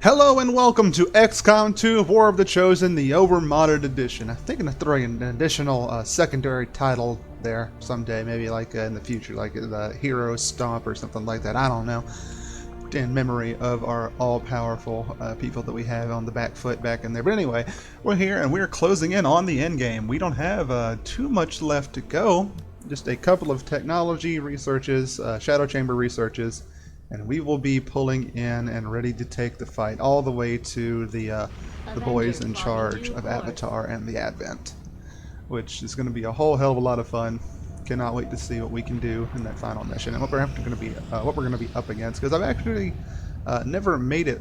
Hello and welcome to Xcom 2 War of the Chosen, the overmodded edition. I'm thinking of throwing an additional secondary title there someday, maybe like in the future, like the Hero Stomp or something like that. I don't know. In memory of our all-powerful people that we have on the back foot back in there. But anyway, we're here and we're closing in on the end game. We don't have too much left to go. Just a couple of technology researches, shadow chamber researches. And we will be pulling in and ready to take the fight all the way to the boys in charge of Avatar and the Advent, which is going to be a whole hell of a lot of fun. Cannot wait to see what we can do in that final mission and what we're going to be up against. Because I've actually never made it.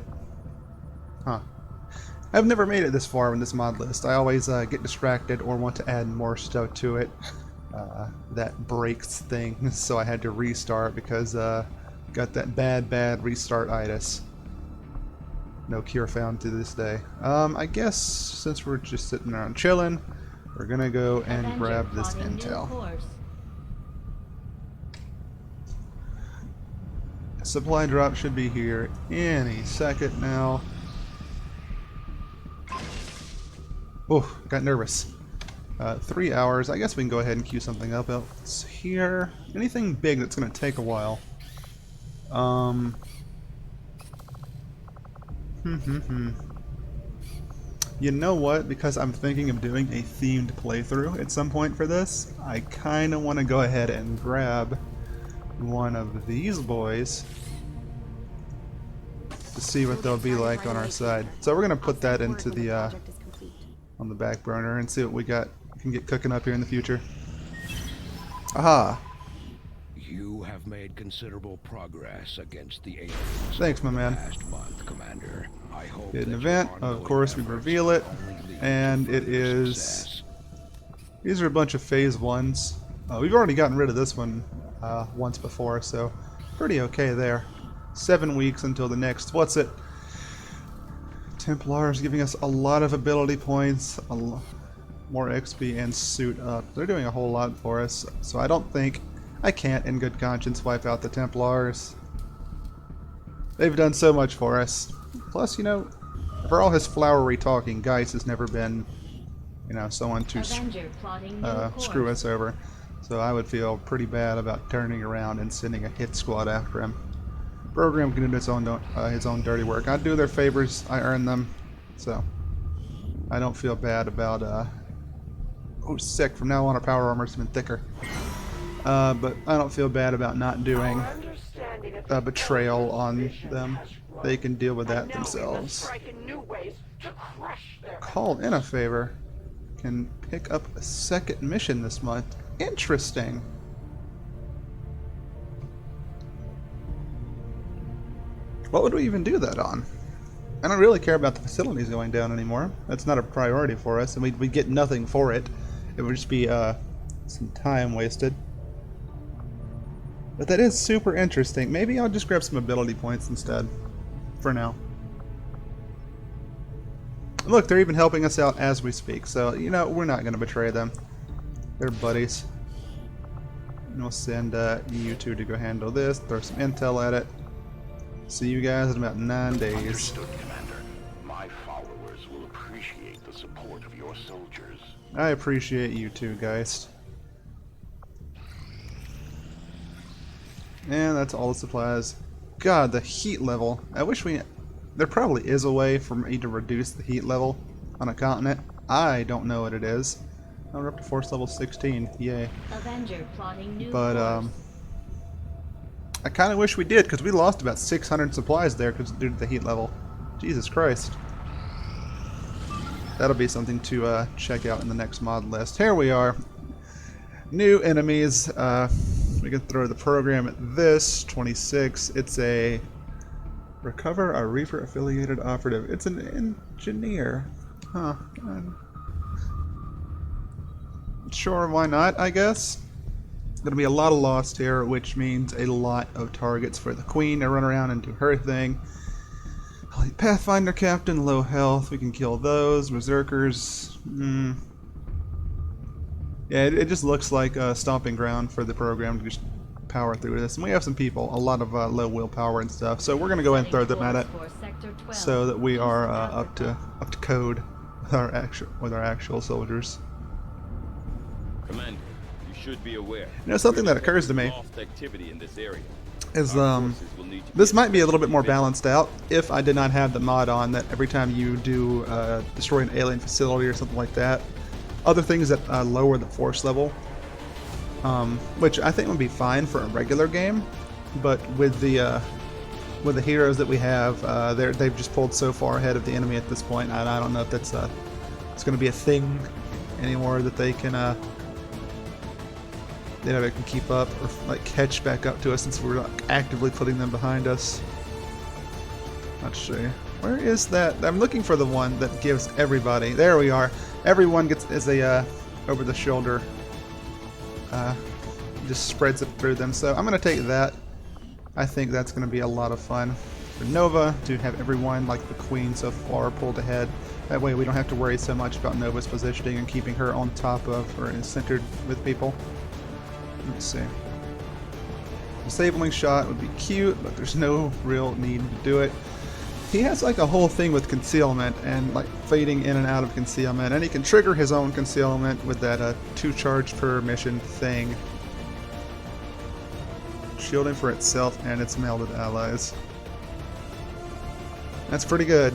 I've never made it this far in this mod list. I always get distracted or want to add more stuff to it. That breaks things, so I had to restart because. Got that bad restart-itis. No cure found to this day. I guess since we're just sitting around chilling, we're gonna go and grab this intel. Supply drop should be here any second now. Oh, got nervous. 3 hours. I guess we can go ahead and queue something up else here. Anything big that's gonna take a while. You know what? Because I'm thinking of doing a themed playthrough at some point for this, I kind of want to go ahead and grab one of these boys to see what they'll be like on our side. So we're gonna put that into the on the back burner and see what we can get cooking up here in the future. Aha! You have made considerable progress against the aliens. Thanks, my man. Last month, Commander. I hope Get an event. Of course, we reveal it, and it is. These are a bunch of phase ones. We've already gotten rid of this one once before, so pretty okay there. 7 weeks until the next. What's it? Templars giving us a lot of ability points, more XP, and suit up. They're doing a whole lot for us, so I can't, in good conscience, wipe out the Templars. They've done so much for us. Plus, you know, for all his flowery talking, Geist has never been, you know, someone to screw us over. So I would feel pretty bad about turning around and sending a hit squad after him. Program can do his own dirty work. I do their favors, I earn them, so I don't feel bad about. Oh, sick! From now on, our power armor's been thicker. But I don't feel bad about not doing a betrayal on them. They can deal with that themselves. Called in a favor. Can pick up a second mission this month. Interesting. What would we even do that on? I don't really care about the facilities going down anymore. That's not a priority for us, and we'd get nothing for it. It would just be some time wasted. But that is super interesting. Maybe I'll just grab some ability points instead. For now. Look, they're even helping us out as we speak. So, you know, we're not going to betray them. They're buddies. And we'll send you two to go handle this. Throw some intel at it. See you guys in about 9 days. Understood, Commander. My followers will appreciate the support of your soldiers. I appreciate you too, Geist. And that's all the supplies. God, the heat level. I wish there probably is a way for me to reduce the heat level on a continent. I don't know what it is. Oh, we're up to force level 16. Yay. Avenger plotting new But, course. I kind of wish we did, because we lost about 600 supplies there due to the heat level. Jesus Christ. That'll be something to check out in the next mod list. Here we are. New enemies. We can throw the program at this. 26. It's a recover a Reaper affiliated operative. It's an engineer. Huh. Sure, why not, I guess. Gonna be a lot of lost here, which means a lot of targets for the Queen to run around and do her thing. Pathfinder Captain, low health. We can kill those. Berserkers. Yeah, it just looks like a stomping ground for the program to just power through this. And we have some people, a lot of low willpower and stuff, so we're going to go ahead and throw them at it. Sector 12. so that we are up to code with our actual soldiers. Commander, you should be aware. You know, something that occurs to me Lost activity in this area. is Our forces will need to this be might be a little bit more especially balanced out if I did not have the mod on that every time you do destroy an alien facility or something like that, other things that lower the force level, which I think would be fine for a regular game, but with the heroes that we have, they've just pulled so far ahead of the enemy at this point. I don't know if that's it's going to be a thing anymore that they can they can keep up or like catch back up to us since we're like, actively putting them behind us. Let's see. Where is that? I'm looking for the one that gives everybody. There we are. Everyone gets is a over the shoulder. Just spreads it through them. So I'm gonna take that. I think that's gonna be a lot of fun for Nova to have everyone like the Queen so far pulled ahead. That way we don't have to worry so much about Nova's positioning and keeping her on top of or centered with people. Let's see. Disabling shot would be cute, but there's no real need to do it. He has like a whole thing with concealment and like fading in and out of concealment, and he can trigger his own concealment with that 2 charge per mission thing. Shielding for itself and its melded allies. That's pretty good.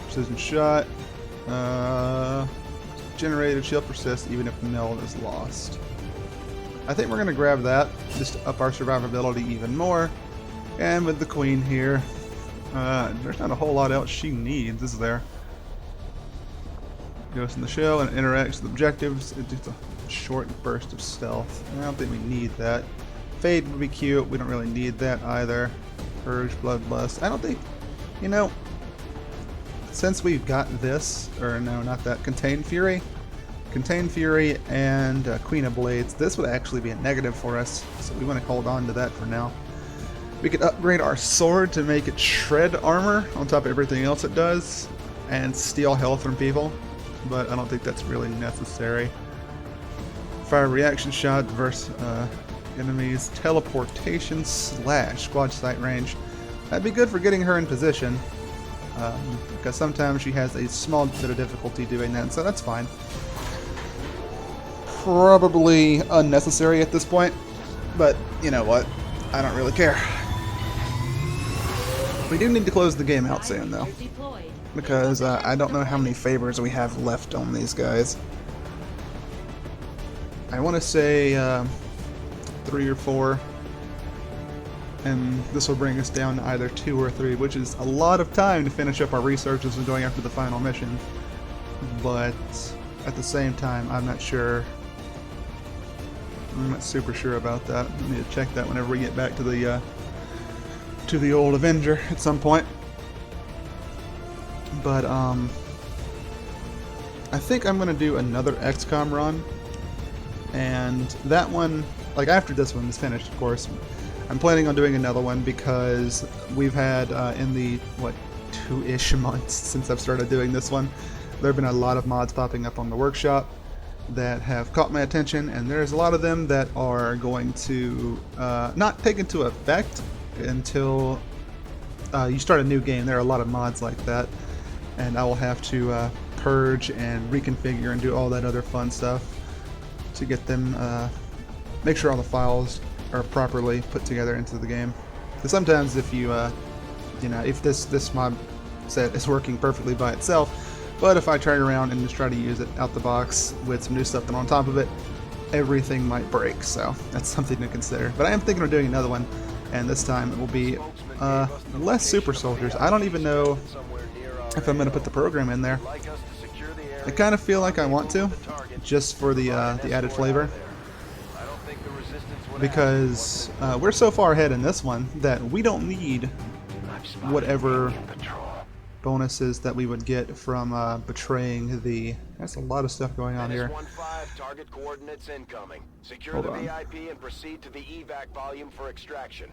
Precision shot. Generated shield persists even if meld is lost. I think we're going to grab that just to up our survivability even more. And with the Queen here, there's not a whole lot else she needs, is there? Goes in the shell and interacts with objectives. It's just a short burst of stealth. I don't think we need that. Fade would be cute. We don't really need that either. Purge, Bloodlust. I don't think, you know, since we've got this, or no, not that, Contain Fury and Queen of Blades, this would actually be a negative for us, so we want to hold on to that for now. We could upgrade our sword to make it shred armor on top of everything else it does, and steal health from people, but I don't think that's really necessary. Fire reaction shot versus enemies, teleportation / squad sight range. That'd be good for getting her in position. Because sometimes she has a small bit of difficulty doing that, so that's fine. Probably unnecessary at this point, but you know what? I don't really care. We do need to close the game out soon, though, Deployed. because I don't know how many favors we have left on these guys. I want to say 3 or 4. And this will bring us down to either 2 or 3, which is a lot of time to finish up our researches and going after the final mission. But at the same time, I'm not sure. I'm not super sure about that. I need to check that whenever we get back to the old Avenger at some point. But I think I'm gonna do another XCOM run, and that one, like after this one is finished, of course. I'm planning on doing another one because we've had, in the, 2-ish months since I've started doing this one, there have been a lot of mods popping up on the workshop that have caught my attention, and there's a lot of them that are going to not take into effect until you start a new game. There are a lot of mods like that, and I will have to purge and reconfigure and do all that other fun stuff to get them, make sure all the files are properly put together into the game. Because sometimes if you, if this mod set is working perfectly by itself, but if I turn around and just try to use it out the box with some new stuff then on top of it, everything might break. So that's something to consider. But I am thinking of doing another one, and this time it will be less super soldiers. I don't even know if I'm going to put the program in there. I kind of feel like I want to, just for the added flavor. Because we're so far ahead in this one that we don't need whatever bonuses that we would get from betraying the... That's a lot of stuff going on here. Target coordinates incoming. Secure Hold the on. VIP and proceed to the evac volume for extraction.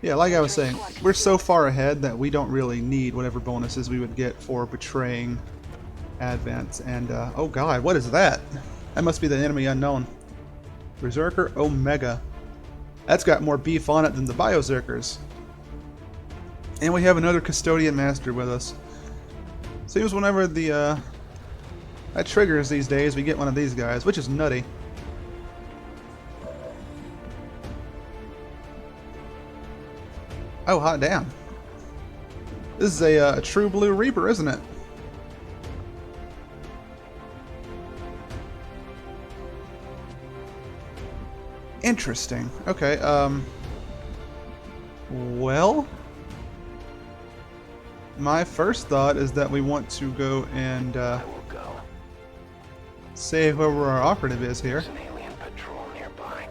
Yeah, like I was saying, we're so far ahead that we don't really need whatever bonuses we would get for betraying Advance. And, oh god, what is that? That must be the enemy unknown. Berserker Omega. That's got more beef on it than the Biozerkers. And we have another Custodian Master with us. Seems whenever the that triggers these days, we get one of these guys, which is nutty. Oh, hot damn. This is a true blue Reaper, isn't it? Interesting. Okay, well, my first thought is that we want to go and I will go. say whoever our operative is here. There's an alien patrol nearby.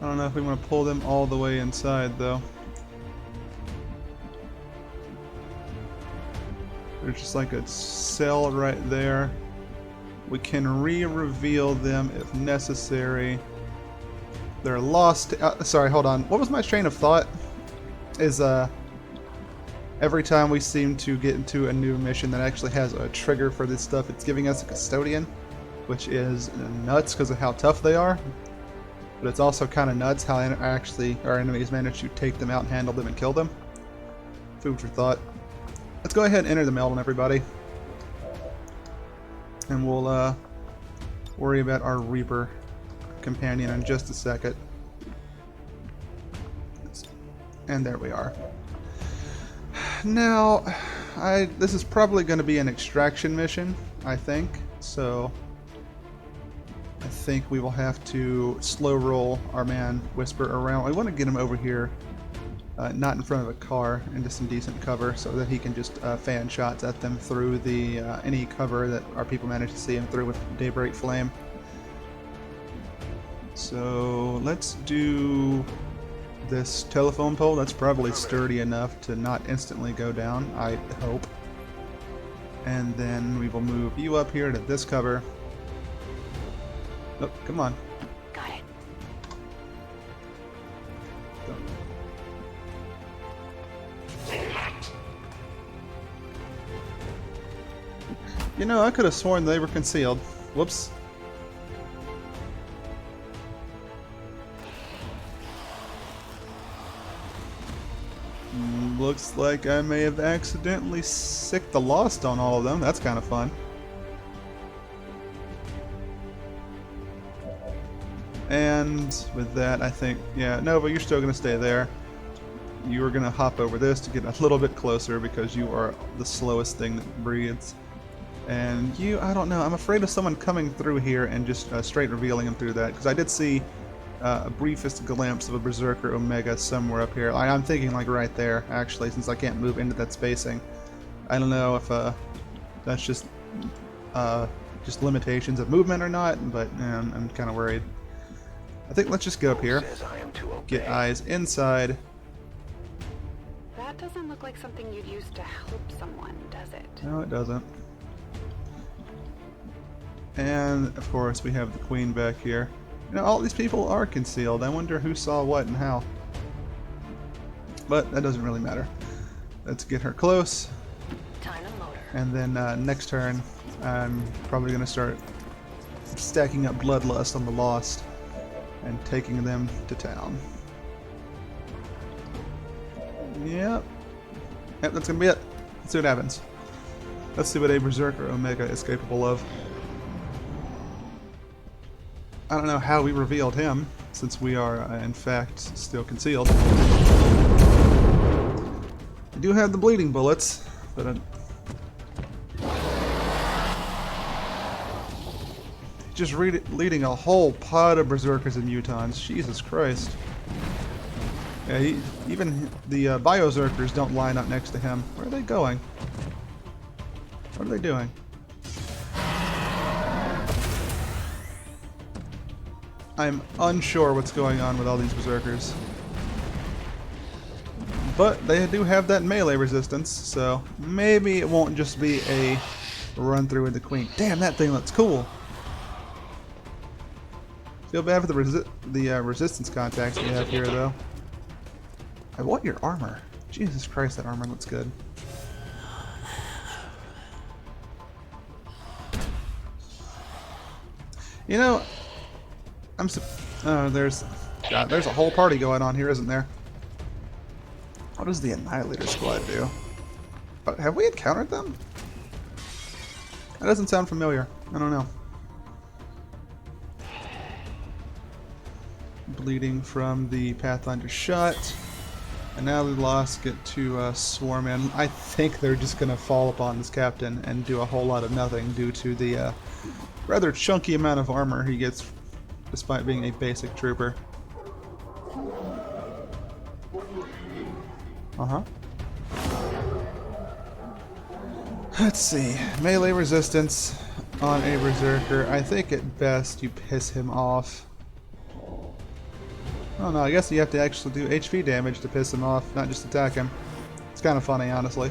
I don't know if we want to pull them all the way inside, though. There's just like a cell right there. We can re-reveal them if necessary. They're lost. Sorry, hold on. What was my train of thought? Is every time we seem to get into a new mission that actually has a trigger for this stuff, it's giving us a custodian, which is nuts because of how tough they are. But it's also kind of nuts how actually our enemies manage to take them out and handle them and kill them. Food for thought. Let's go ahead and enter the Meldon, everybody. And we'll worry about our Reaper companion in just a second. And there we are. Now, this is probably going to be an extraction mission, I think. So, I think we will have to slow roll our man Whisper around. I want to get him over here. Not in front of a car, into some decent cover, so that he can just fan shots at them through the any cover that our people manage to see him through with Daybreak Flame. So let's do this telephone pole. That's probably sturdy enough to not instantly go down, I hope. And then we will move you up here to this cover. Oh, come on. Got it. You know, I could have sworn they were concealed. Whoops. Looks like I may have accidentally sicked the Lost on all of them. That's kind of fun. And with that, I think, yeah, Nova, you're still going to stay there. You are going to hop over this to get a little bit closer because you are the slowest thing that breathes. And you, I don't know, I'm afraid of someone coming through here and just straight revealing him through that, because I did see a briefest glimpse of a Berserker Omega somewhere up here. I'm thinking like right there, actually, since I can't move into that spacing. I don't know if that's just limitations of movement or not, but I'm kind of worried. I think let's just go up here, Says I am to obey. get eyes inside. That doesn't look like something you'd use to help someone, does it? No, it doesn't. And, of course, we have the Queen back here. You know, all these people are concealed. I wonder who saw what and how. But that doesn't really matter. Let's get her close. Time to motor. And then next turn, I'm probably going to start stacking up Bloodlust on the Lost and taking them to town. Yep. Yep, that's going to be it. Let's see what happens. Let's see what a Berserker Omega is capable of. I don't know how we revealed him, since we are, in fact, still concealed. I do have the bleeding bullets, but just leading a whole pod of Berserkers and Mutons. Jesus Christ. Yeah, even the Biozerkers don't line up next to him. Where are they going? What are they doing? I'm unsure what's going on with all these Berserkers. But they do have that melee resistance, so maybe it won't just be a run through with the Queen. Damn, that thing looks cool! Feel bad for the resistance contacts we have here, though. I want your armor. Jesus Christ, that armor looks good. You know, there's a whole party going on here, isn't there? What does the Annihilator Squad do? Have we encountered them? That doesn't sound familiar. I don't know. Bleeding from the Pathfinder shot. And now the Lost get to swarm in. I think they're just going to fall upon this captain and do a whole lot of nothing due to the rather chunky amount of armor he gets despite being a basic trooper. Uh-huh. Let's see. Melee resistance on a Berserker. I think at best you piss him off. Oh no, I guess you have to actually do HP damage to piss him off, not just attack him. It's kind of funny, honestly.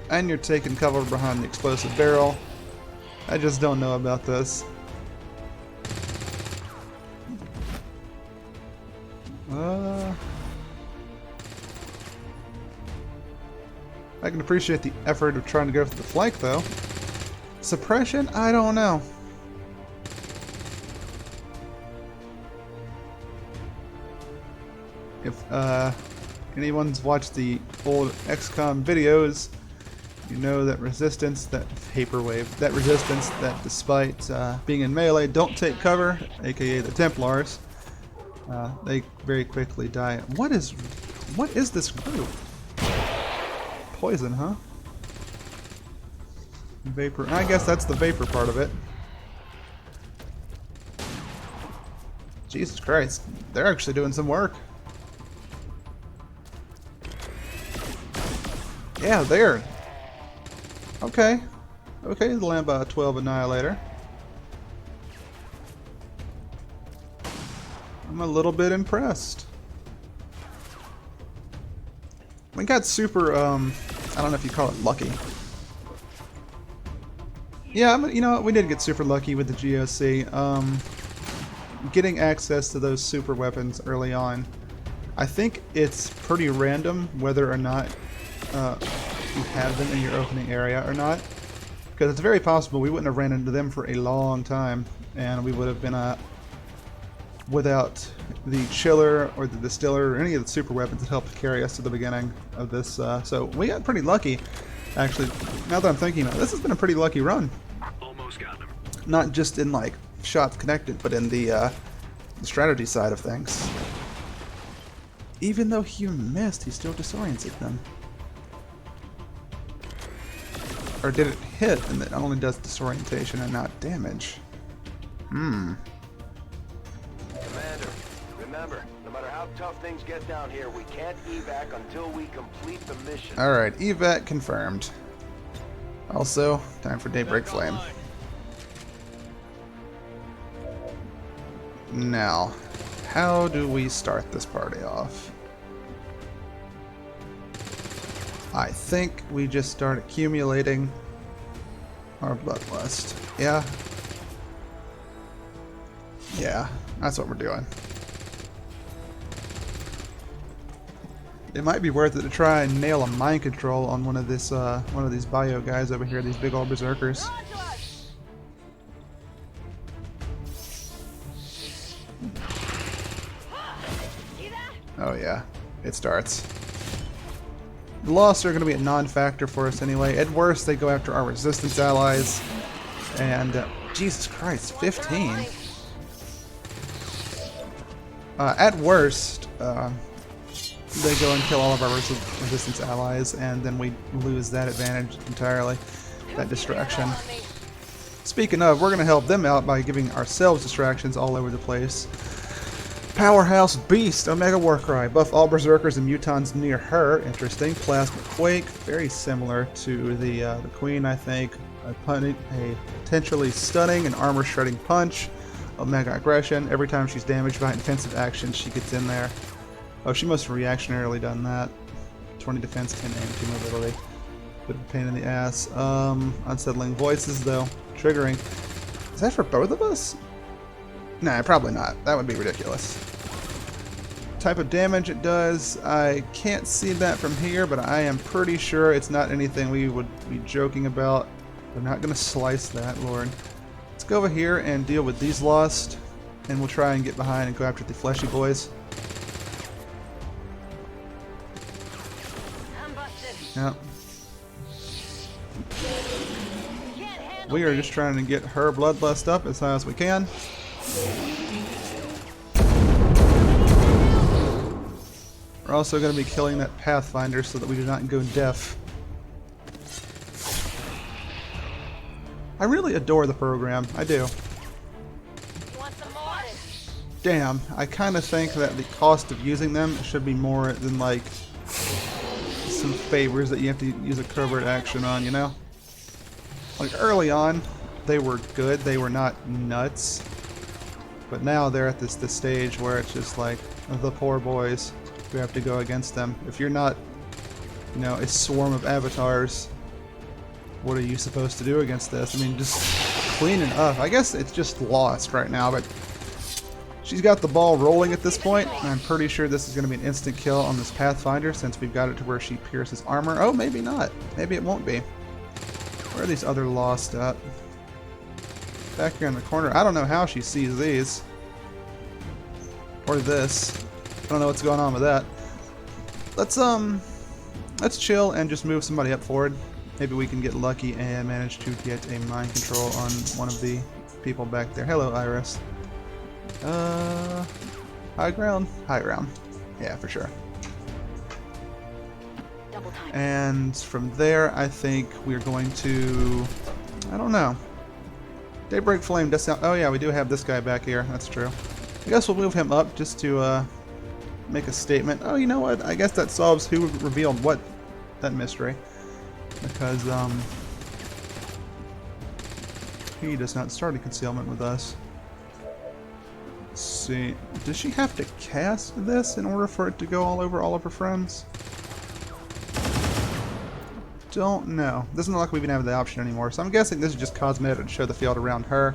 And you're taking cover behind the explosive barrel. I just don't know about this. I can appreciate the effort of trying to go for the flank, though. Suppression? I don't know. If anyone's watched the old Xcom videos, you know that resistance, that vaporwave, that resistance that despite being in melee don't take cover, aka the Templars, they very quickly die. What is this group? Poison, huh? Vapor. I guess that's the vapor part of it. Jesus Christ. They're actually doing some work. Yeah, there. Okay. Okay, the Lamba 12 Annihilator. I'm a little bit impressed. We got super, I don't know if you call it lucky. Yeah, you know what, we did get super lucky with the GOC. Getting access to those super weapons early on. I think it's pretty random whether or not you have them in your opening area or not. Because it's very possible we wouldn't have ran into them for a long time, and we would have been without the chiller or the distiller or any of the super weapons that helped carry us to the beginning of this. So we got pretty lucky, actually. Now that I'm thinking about it, this has been a pretty lucky run. Almost got him. Not just in like shots connected, but in the strategy side of things. Even though he missed, he still disoriented them. Or did it hit and it only does disorientation and not damage? Commander, remember, no matter how tough things get down here, we can't evac until we complete the mission. Alright, evac confirmed. Also, time for Daybreak Flame. Now, how do we start this party off? I think we just start accumulating our bloodlust. Yeah. Yeah, that's what we're doing. It might be worth it to try and nail a mind control on one of these bio guys over here, these big old berserkers. Oh yeah, it starts. The loss are going to be a non-factor for us anyway. At worst, they go after our resistance allies. And, Jesus Christ, 15. At worst, they go and kill all of our resistance allies, and then we lose that advantage entirely, that distraction. Speaking of, we're going to help them out by giving ourselves distractions all over the place. Powerhouse Beast, Omega Warcry. Buff all berserkers and mutants near her. Interesting. Plasma Quake, very similar to the Queen, I think. A potentially stunning and armor shredding punch. Omega Aggression. Every time she's damaged by defensive action, she gets in there. Oh, she must have reactionarily done that. 20 defense, 10 aim, 2 mobility. Bit of a pain in the ass. Unsettling Voices, though. Triggering. Is that for both of us? Nah, probably not. That would be ridiculous. type of damage it does. I can't see that from here, but I am pretty sure it's not anything we would be joking about. We're not going to slice that, Lord. Let's go over here and deal with these lost, and we'll try and get behind and go after the fleshy boys. I'm busted. Yep. Can't handle We are just trying to get her bloodlust up as high as we can. We're also going to be killing that Pathfinder so that we do not go deaf. I really adore the program. I do. You want some more? Damn, I kind of think that the cost of using them should be more than like some favors that you have to use a covert action on, you know? Like early on, they were good. They were not nuts. But now they're at this stage where it's just like the poor boys who have to go against them. If you're not, you know, a swarm of avatars, what are you supposed to do against this? I mean, just cleaning up. I guess it's just lost right now, but she's got the ball rolling at this point. And I'm pretty sure this is going to be an instant kill on this Pathfinder since we've got it to where she pierces armor. Oh, maybe not. Maybe it won't be. Where are these other lost at? Back here in the corner. I don't know how she sees these. Or this. I don't know what's going on with that. Let's chill and just move somebody up forward. Maybe we can get lucky and manage to get a mind control on one of the people back there. Hello, Iris. High ground? High ground. Yeah, for sure. Double time. And from there, I think we're going to... I don't know. Daybreak Flame does sound... Oh yeah, we do have this guy back here. That's true. I guess we'll move him up just to make a statement. Oh, you know what? I guess that solves who revealed what. That mystery. Because, he does not start a concealment with us. Let's see. Does she have to cast this in order for it to go all over all of her friends? Don't know. Doesn't look like we even have the option anymore, so I'm guessing this is just cosmetic to show the field around her.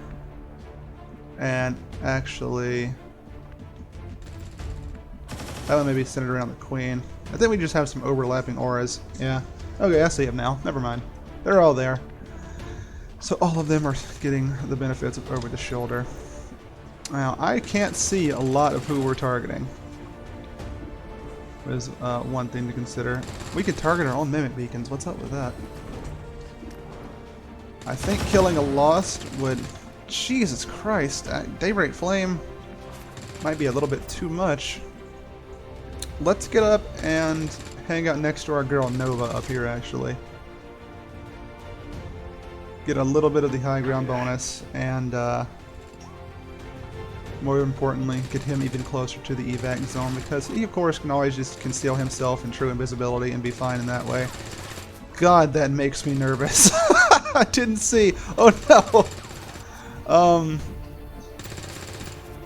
And actually, that one may be centered around the queen. I think we just have some overlapping auras. Yeah. Okay, I see them now. Never mind. They're all there. So all of them are getting the benefits of over the shoulder. Now, I can't see a lot of who we're targeting. Is one thing to consider. We could target our own mimic beacons. What's up with that? I think killing a lost would... Jesus Christ. Daybreak Flame might be a little bit too much. Let's get up and hang out next to our girl Nova up here, actually. Get a little bit of the high ground bonus, and more importantly, get him even closer to the evac zone, because he, of course, can always just conceal himself in true invisibility and be fine in that way. God, that makes me nervous. I didn't see. Oh no.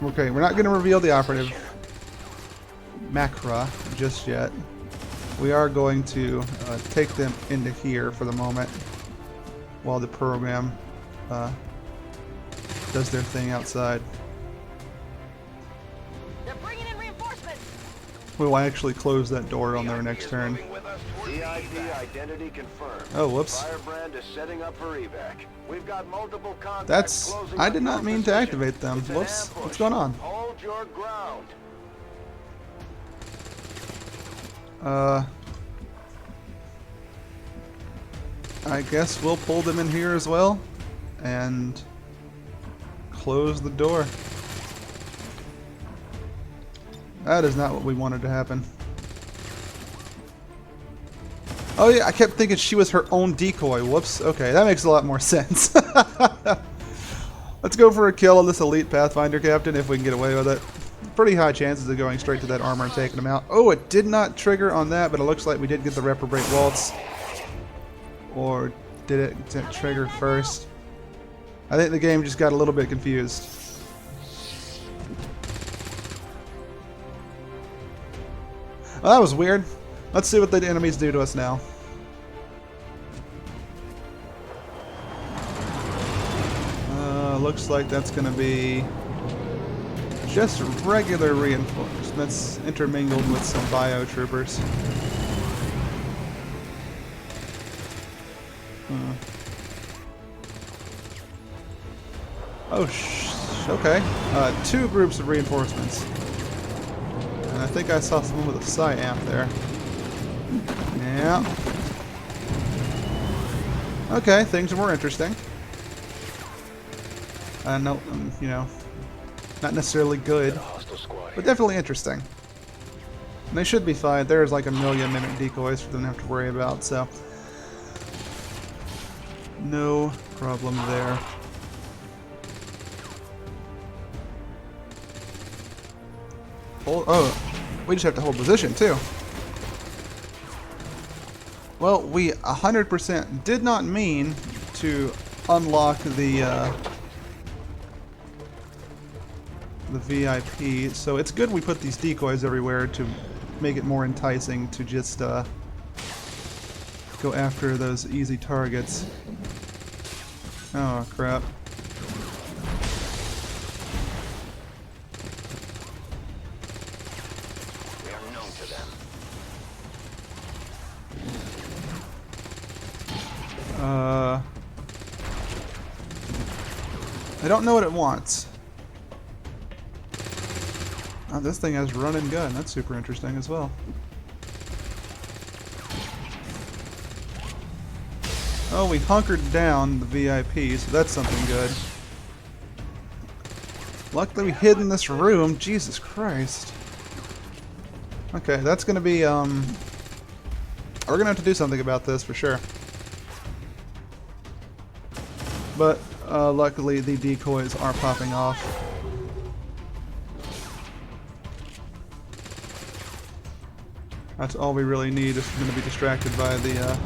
Okay, we're not going to reveal the operative Macra just yet. We are going to take them into here for the moment while the program does their thing outside. They're bringing in reinforcements. We will actually close that door on their next turn. CID identity confirmed. Oh, whoops. Firebrand is setting up for evac. We've got multiple contacts. That's... closing I on did not your mean to position. activate them. It's an Whoops. ambush. What's going on? Hold your ground. I guess we'll pull them in here as well and close the door. That is not what we wanted to happen. Oh yeah, I kept thinking she was her own decoy. Whoops. Okay, that makes a lot more sense. Let's go for a kill on this elite Pathfinder captain if we can get away with it. Pretty high chances of going straight to that armor and taking him out. Oh, it did not trigger on that, but it looks like we did get the reprobate waltz. Or did it trigger first? I think the game just got a little bit confused. Well, that was weird. Let's see what the enemies do to us now. Looks like that's going to be just regular reinforcements. reinforcements intermingled with some bio troopers. Okay. 2 groups of reinforcements. And I think I saw someone with a psi-amp there. Yeah. Okay, things are more interesting. No, you know, not necessarily good, but definitely interesting. And they should be fine. There's like a million mimic decoys for them to have to worry about, so no problem there. Oh, we just have to hold position too. Well, we 100% did not mean to unlock the VIP, so it's good we put these decoys everywhere to make it more enticing to just go after those easy targets. Oh crap. We are known to them. I don't know what it wants. Oh, this thing has run and gun. That's super interesting as well. Oh, we hunkered down the VIP, so that's something good. Luckily we hid in this room. Jesus Christ. Okay, that's gonna be, we're gonna have to do something about this for sure. But, luckily the decoys are popping off. That's all we really need if we're going to be distracted by the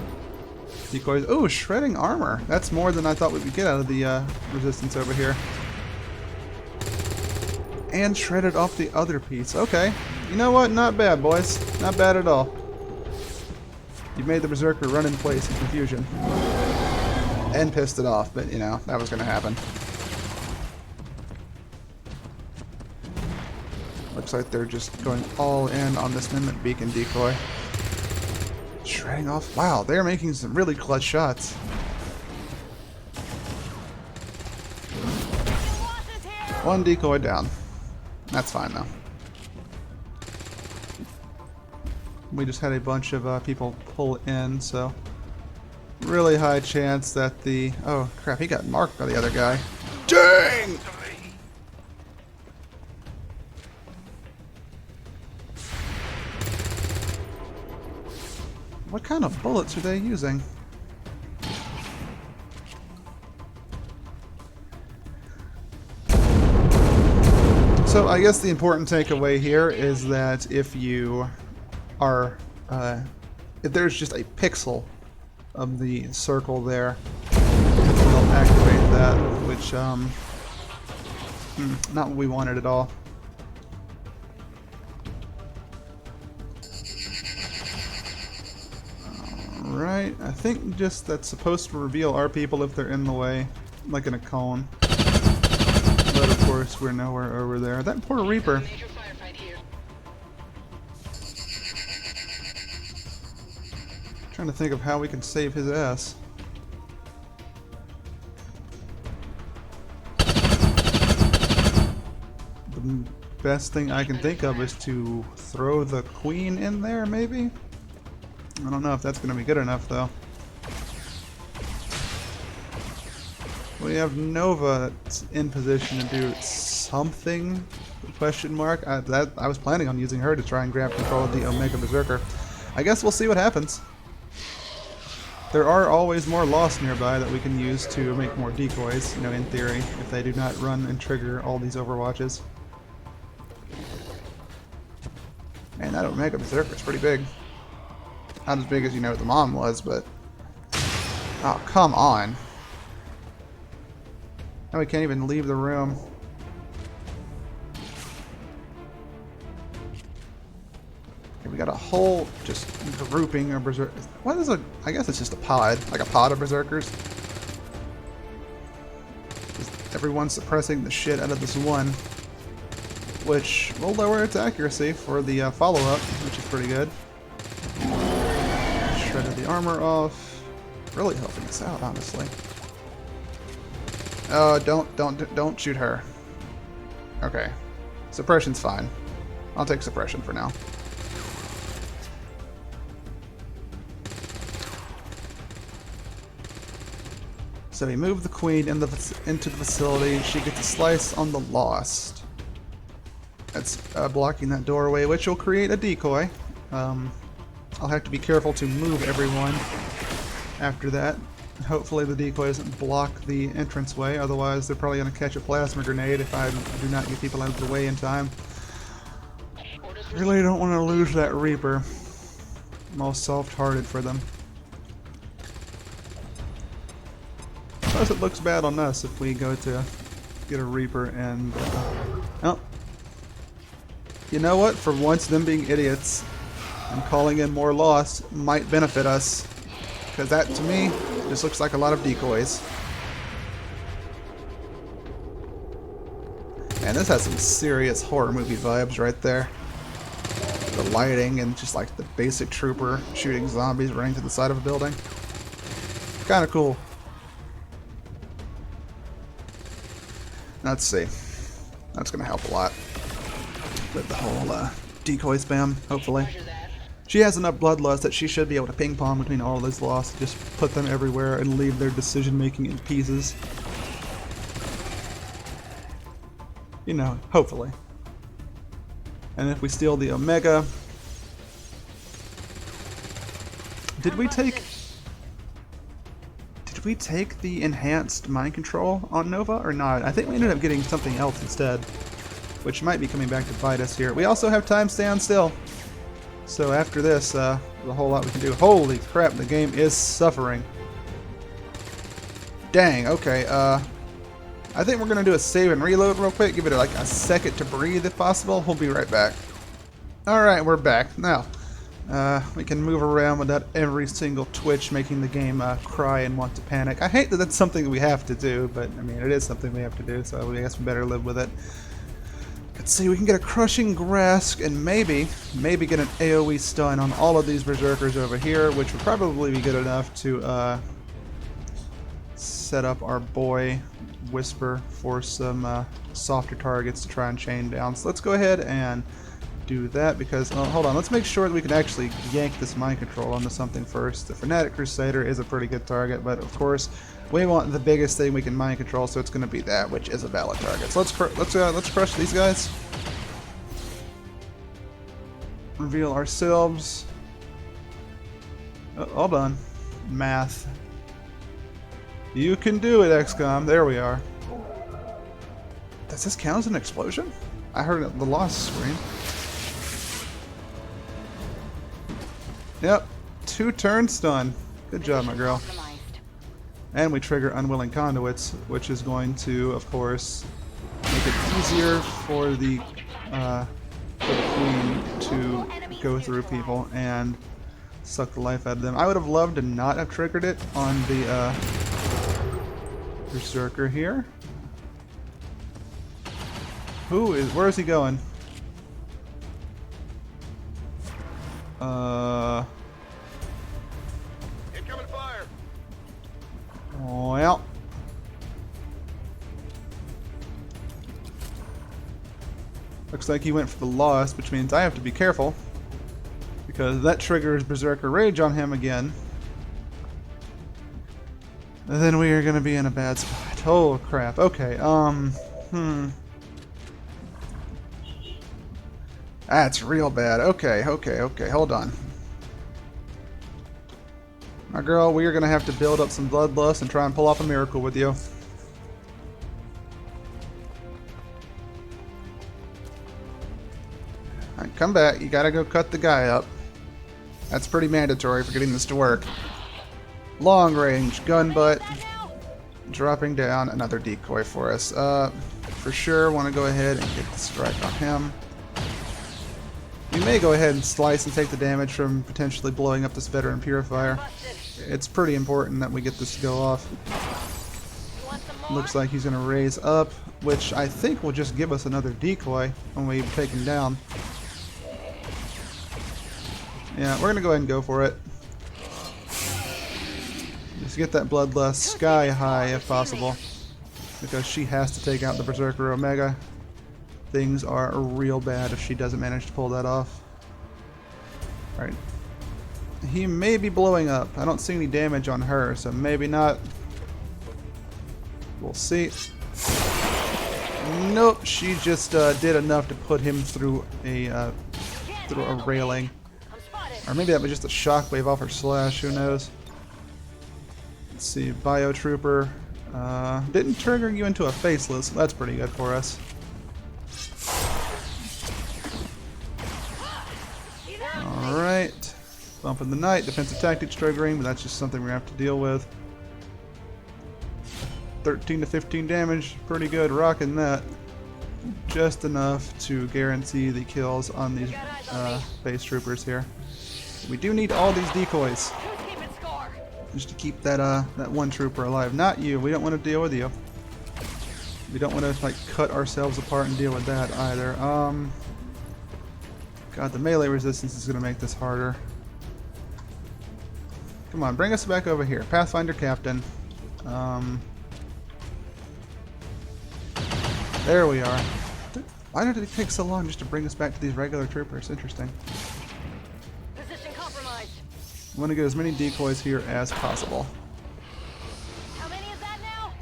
decoys. Oh, shredding armor. That's more than I thought we would get out of the resistance over here. And shredded off the other piece. Okay. You know what? Not bad, boys. Not bad at all. You made the Berserker run in place in confusion. And pissed it off, but you know, that was going to happen. Looks like they're just going all in on this Mimic Beacon decoy. Shredding off. Wow, they're making some really clutch shots. One decoy down. That's fine though. We just had a bunch of people pull in, so really high chance that the... Oh crap, he got marked by the other guy. Dang! What kind of bullets are they using? So I guess the important takeaway here is that if you are, if there's just a pixel of the circle there, it'll activate that, which, not what we wanted at all. Right, I think just that's supposed to reveal our people if they're in the way, like in a cone. But of course, we're nowhere over there. That poor Reaper. Trying to think of how we can save his ass. The best thing I can think of is to throw the queen in there, maybe? I don't know if that's going to be good enough, though. We have Nova that's in position to do something, question mark. I was planning on using her to try and grab control of the Omega Berserker. I guess we'll see what happens. There are always more Lost nearby that we can use to make more decoys, you know, in theory, if they do not run and trigger all these Overwatches. Man, that Omega Berserker is pretty big. Not as big as, you know, the mom was, but... Oh, come on. Now we can't even leave the room. Okay, we got a whole just grouping of berserkers. What is a... I guess it's just a pod. Like a pod of berserkers. Just everyone's suppressing the shit out of this one. which will lower its accuracy for the follow-up, which is pretty good. Shredded the armor off. Really helping us out, honestly. Oh, don't shoot her. Okay. Suppression's fine. I'll take suppression for now. So we move the queen into the facility. She gets a slice on the Lost. That's blocking that doorway, which will create a decoy. I'll have to be careful to move everyone after that. Hopefully the decoy doesn't block the entranceway, otherwise they're probably going to catch a plasma grenade if I do not get people out of the way in time. Really don't want to lose that Reaper. I'm all soft-hearted for them. Plus it looks bad on us if we go to get a Reaper and... oh. You know what? For once, them being idiots and calling in more loss might benefit us. Because that, to me, just looks like a lot of decoys. And this has some serious horror movie vibes right there. The lighting and just like the basic trooper shooting zombies running to the side of a building. Kind of cool. Let's see. That's going to help a lot with the whole decoy spam, hopefully. She has enough bloodlust that she should be able to ping pong between all of these lost, just put them everywhere and leave their decision making in pieces. You know, hopefully. And if we steal the Omega... Did we take the enhanced mind control on Nova or not? I think we ended up getting something else instead, which might be coming back to bite us here. We also have time stand still. So after this, there's a whole lot we can do. Holy crap, the game is suffering. Dang, okay, I think we're going to do a save and reload real quick. Give it like a second to breathe if possible. We'll be right back. Alright, we're back. Now, we can move around without every single twitch making the game cry and want to panic. I hate that that's something we have to do, but I mean, it is something we have to do, so I guess we better live with it. Let's see, we can get a crushing grasp and maybe get an AoE stun on all of these berserkers over here, which would probably be good enough to set up our boy Whisper for some softer targets to try and chain down. So let's go ahead and do that because, hold on, let's make sure that we can actually yank this mind control onto something first. The Fanatic Crusader is a pretty good target, but of course we want the biggest thing we can mind control, so it's going to be that, which is a valid target. So let's crush these guys. Reveal ourselves. Oh, hold on. Math. You can do it, Xcom. There we are. Does this count as an explosion? I heard the lost scream. Yep. 2-turn stun. Good job, my girl. And we trigger Unwilling Conduits, which is going to, of course, make it easier for the Queen to go through people and suck the life out of them. I would have loved to not have triggered it on the Berserker here. Where is he going? Incoming fire. Well. Looks like he went for the Lost, which means I have to be careful. Because that triggers Berserker Rage on him again. And then we are going to be in a bad spot. Oh crap. Okay, That's real bad. Okay, hold on. My girl, we are going to have to build up some bloodlust and try and pull off a miracle with you. Alright, come back. You gotta go cut the guy up. That's pretty mandatory for getting this to work. Long range, gun butt. Dropping down another decoy for us. For sure, want to go ahead and get the strike on him. We may go ahead and slice and take the damage from potentially blowing up this veteran purifier. It's pretty important that we get this to go off. You want some more? Looks like he's going to raise up, which I think will just give us another decoy when we take him down. Yeah, we're going to go ahead and go for it. Just get that bloodlust sky high if possible, because she has to take out the Berserker Omega. Things are real bad if she doesn't manage to pull that off. Alright. He may be blowing up. I don't see any damage on her, so maybe not. We'll see. Nope, she just did enough to put him through a railing. Or maybe that was just a shockwave off her slash, who knows. Let's see, Biotrooper. Didn't trigger you into a faceless, so that's pretty good for us. Alright. Bump in the night, defensive tactics triggering, but that's just something we're going to have to deal with. 13 to 15 damage, pretty good, rocking that. Just enough to guarantee the kills on these base troopers here. We do need all these decoys, just to keep that that one trooper alive. Not you, we don't want to deal with you. We don't want to like cut ourselves apart and deal with that either. God, the melee resistance is going to make this harder. Come on, bring us back over here. Pathfinder Captain. There we are. Why did it take so long just to bring us back to these regular troopers? Interesting. Position compromised. I want to get as many decoys here as possible. How many is that now?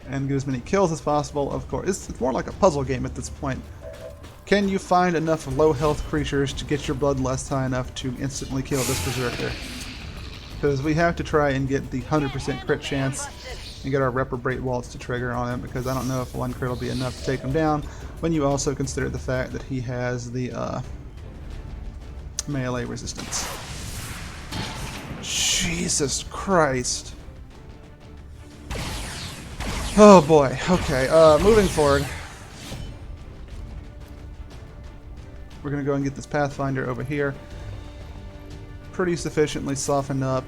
And get as many kills as possible, of course. It's more like a puzzle game at this point. Can you find enough low health creatures to get your bloodlust high enough to instantly kill this Berserker? Because we have to try and get the 100% crit chance and get our reprobate waltz to trigger on him, because I don't know if one crit will be enough to take him down when you also consider the fact that he has the melee resistance. Jesus Christ. Oh boy. Okay, moving forward. We're going to go and get this Pathfinder over here. Pretty sufficiently softened up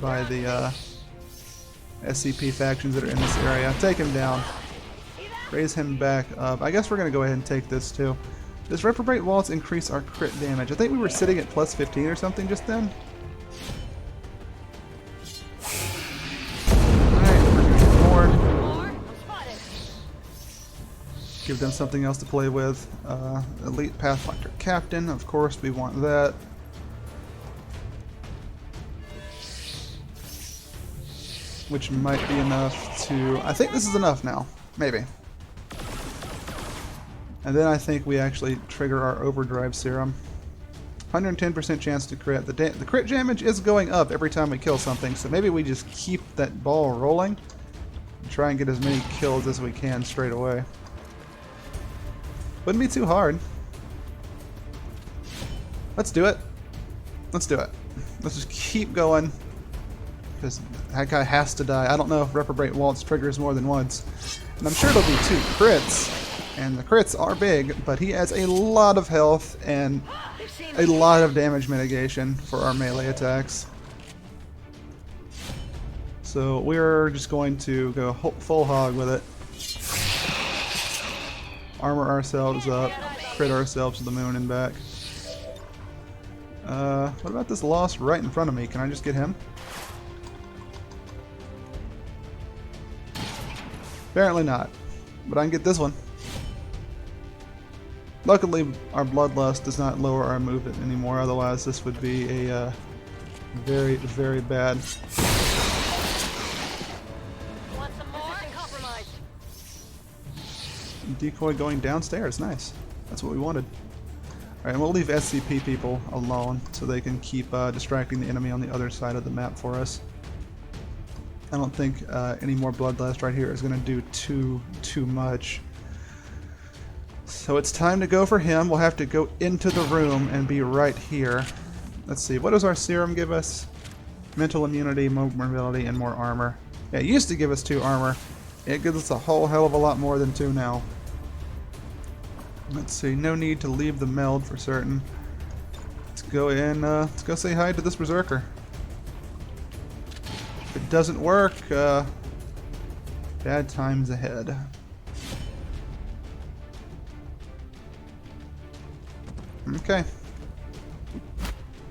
by the SCP factions that are in this area. Take him down. Raise him back up. I guess we're going to go ahead and take this too. Does Reprobate Waltz increase our crit damage? I think we were sitting at plus 15 or something just then. Alright, we're going to get more. Give them something else to play with. Elite Pathfinder Captain, of course, we want that. Which might be enough to... I think this is enough now. Maybe. And then I think we actually trigger our Overdrive Serum. 110% chance to crit. The crit damage is going up every time we kill something, so maybe we just keep that ball rolling and try and get as many kills as we can straight away. Wouldn't be too hard. Let's do it. Let's do it. Let's just keep going. Because that guy has to die. I don't know if Reprobate Waltz triggers more than once. And I'm sure it'll be 2 crits. And the crits are big, but he has a lot of health and a lot of damage mitigation for our melee attacks. So we're just going to go full hog with it. Armor ourselves up, crit ourselves to the moon and back. What about this Lost right in front of me? Can I just get him? Apparently not, but I can get this one. Luckily, our bloodlust does not lower our movement anymore, otherwise this would be a very, very bad. Want some more? Compromised. Decoy going downstairs, nice. That's what we wanted. Alright, and we'll leave SCP people alone so they can keep distracting the enemy on the other side of the map for us. I don't think any more bloodlust right here is going to do too much. So it's time to go for him. We'll have to go into the room and be right here. Let's see, what does our serum give us? Mental immunity, mobility, and more armor. Yeah, it used to give us 2 armor. It gives us a whole hell of a lot more than 2 now. Let's see, no need to leave the meld for certain. Let's go in, let's go say hi to this Berserker. If it doesn't work, Bad times ahead. Okay.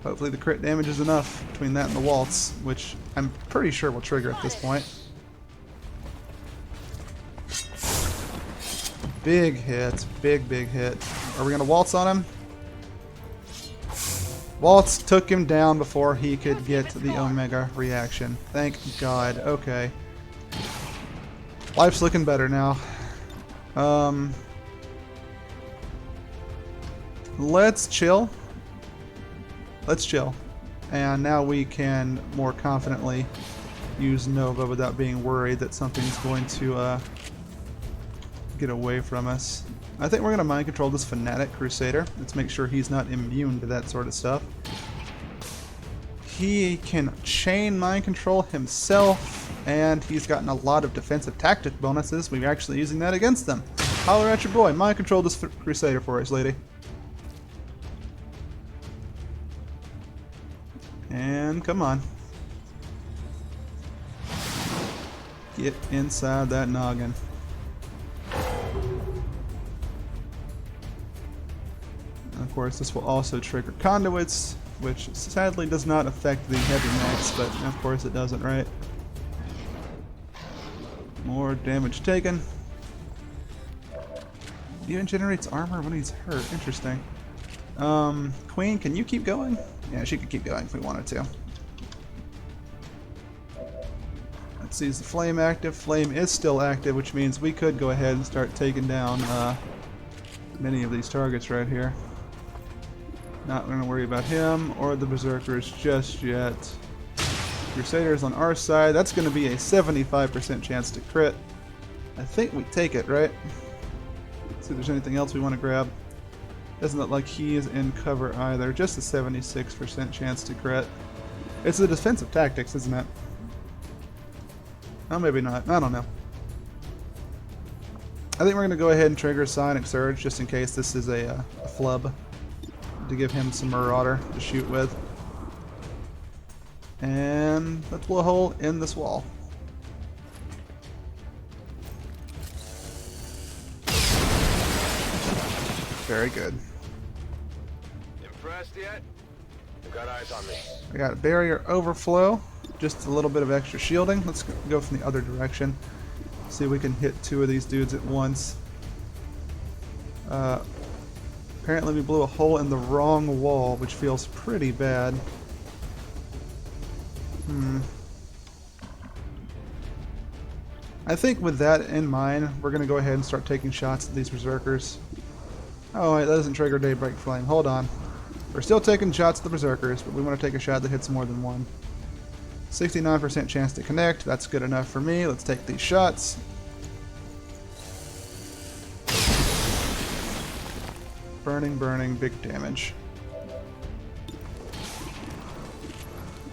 Hopefully the crit damage is enough between that and the waltz, which I'm pretty sure will trigger at this point. Big hit. Big hit. Are we going to waltz on him? Waltz took him down before he could get the Omega reaction. Thank God. Okay. Life's looking better now. Let's chill. Let's chill. And now we can more confidently use Nova without being worried that something's going to get away from us. I think we're going to mind control this Fanatic Crusader. Let's make sure he's not immune to that sort of stuff. He can chain mind control himself, and he's gotten a lot of defensive tactic bonuses. We're actually using that against them. Holler at your boy. Mind control this Crusader for us, lady. And come on. Get inside that noggin. And of course, this will also trigger conduits, which sadly does not affect the heavy max, but of course it doesn't, right? More damage taken. Even generates armor when he's hurt. Interesting. Queen, can you keep going? Yeah, she could keep going if we wanted to. Let's see, is the flame active? Flame is still active, which means we could go ahead and start taking down many of these targets right here. Not going to worry about him or the Berserkers just yet. Crusaders on our side. That's going to be a 75% chance to crit. I think we take it, right? Let's see if there's anything else we want to grab. Doesn't look like he is in cover either. Just a 76% chance to crit. It's the defensive tactics, isn't it? Oh, maybe not. I don't know. I think we're going to go ahead and trigger Sonic Surge just in case this is a flub. To give him some Marauder to shoot with. And let's blow a hole in this wall. Very good. Impressed yet? You got eyes on me. I got a barrier overflow. Just a little bit of extra shielding. Let's go from the other direction. See if we can hit two of these dudes at once. Apparently we blew a hole in the wrong wall, which feels pretty bad. I think with that in mind, we're going to go ahead and start taking shots at these Berserkers. Oh wait, that doesn't trigger Daybreak Flame. Hold on. We're still taking shots at the Berserkers, but we want to take a shot that hits more than one. 69% chance to connect. That's good enough for me. Let's take these shots. Burning, burning, big damage.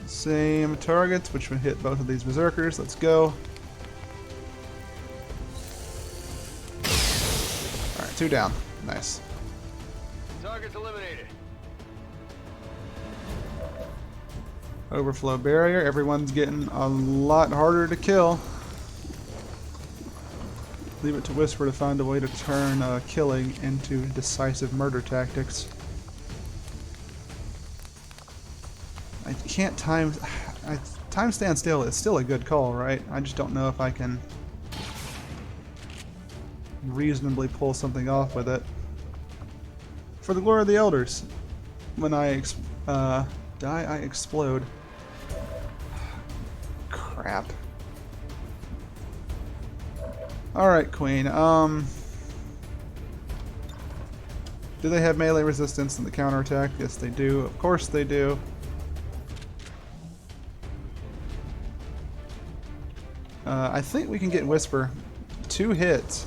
Same targets, which would hit both of these Berserkers. Let's go. Alright, 2 down. Nice. Target's eliminated. Overflow barrier. Everyone's getting a lot harder to kill. Leave it to Whisper to find a way to turn killing into decisive murder tactics. I can't time stand still is still a good call, right? I just don't know if I can reasonably pull something off with it. For the glory of the elders, when I die, I explode. Crap. Alright, Queen. Do they have melee resistance in the counterattack? Yes, they do. Of course they do. I think we can get Whisper 2 hits.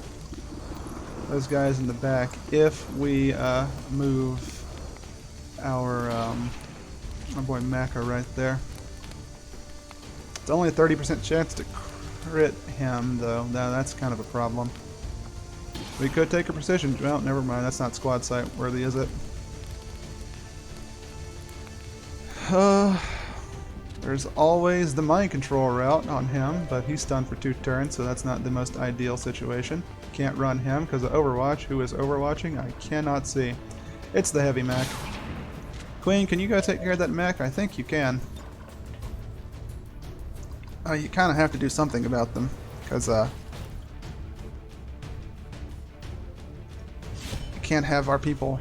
Those guys in the back if we move our boy Maka right there. It's only a 30% chance to crit him, though. Now that's kind of a problem. We could take a precision. Well, never mind. That's not squad sight worthy, is it? There There's always the mind control route on him, but he's stunned for 2 turns, so that's not the most ideal situation. Can't run him because of Overwatch. Who is overwatching? I cannot see. It's the heavy mech. Queen, can you go take care of that mech? I think you can. You kind of have to do something about them, because you can't have our people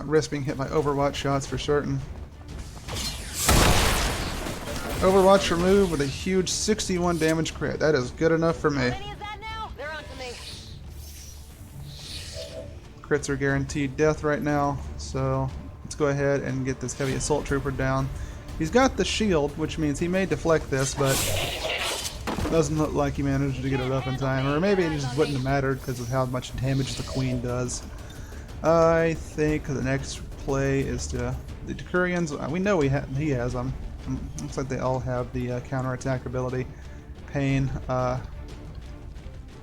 risk being hit by Overwatch shots for certain. Overwatch removed with a huge 61 damage crit. That is good enough for me. How many is that now? They're on to me. Crits are guaranteed death right now, so let's go ahead and get this heavy assault trooper down. He's got the shield, which means he may deflect this, but doesn't look like he managed to get it up in time. Or maybe it just wouldn't have mattered because of how much damage the Queen does. I think the next play is to the Decurions. We know he has them. Looks like they all have the counterattack ability. Pain.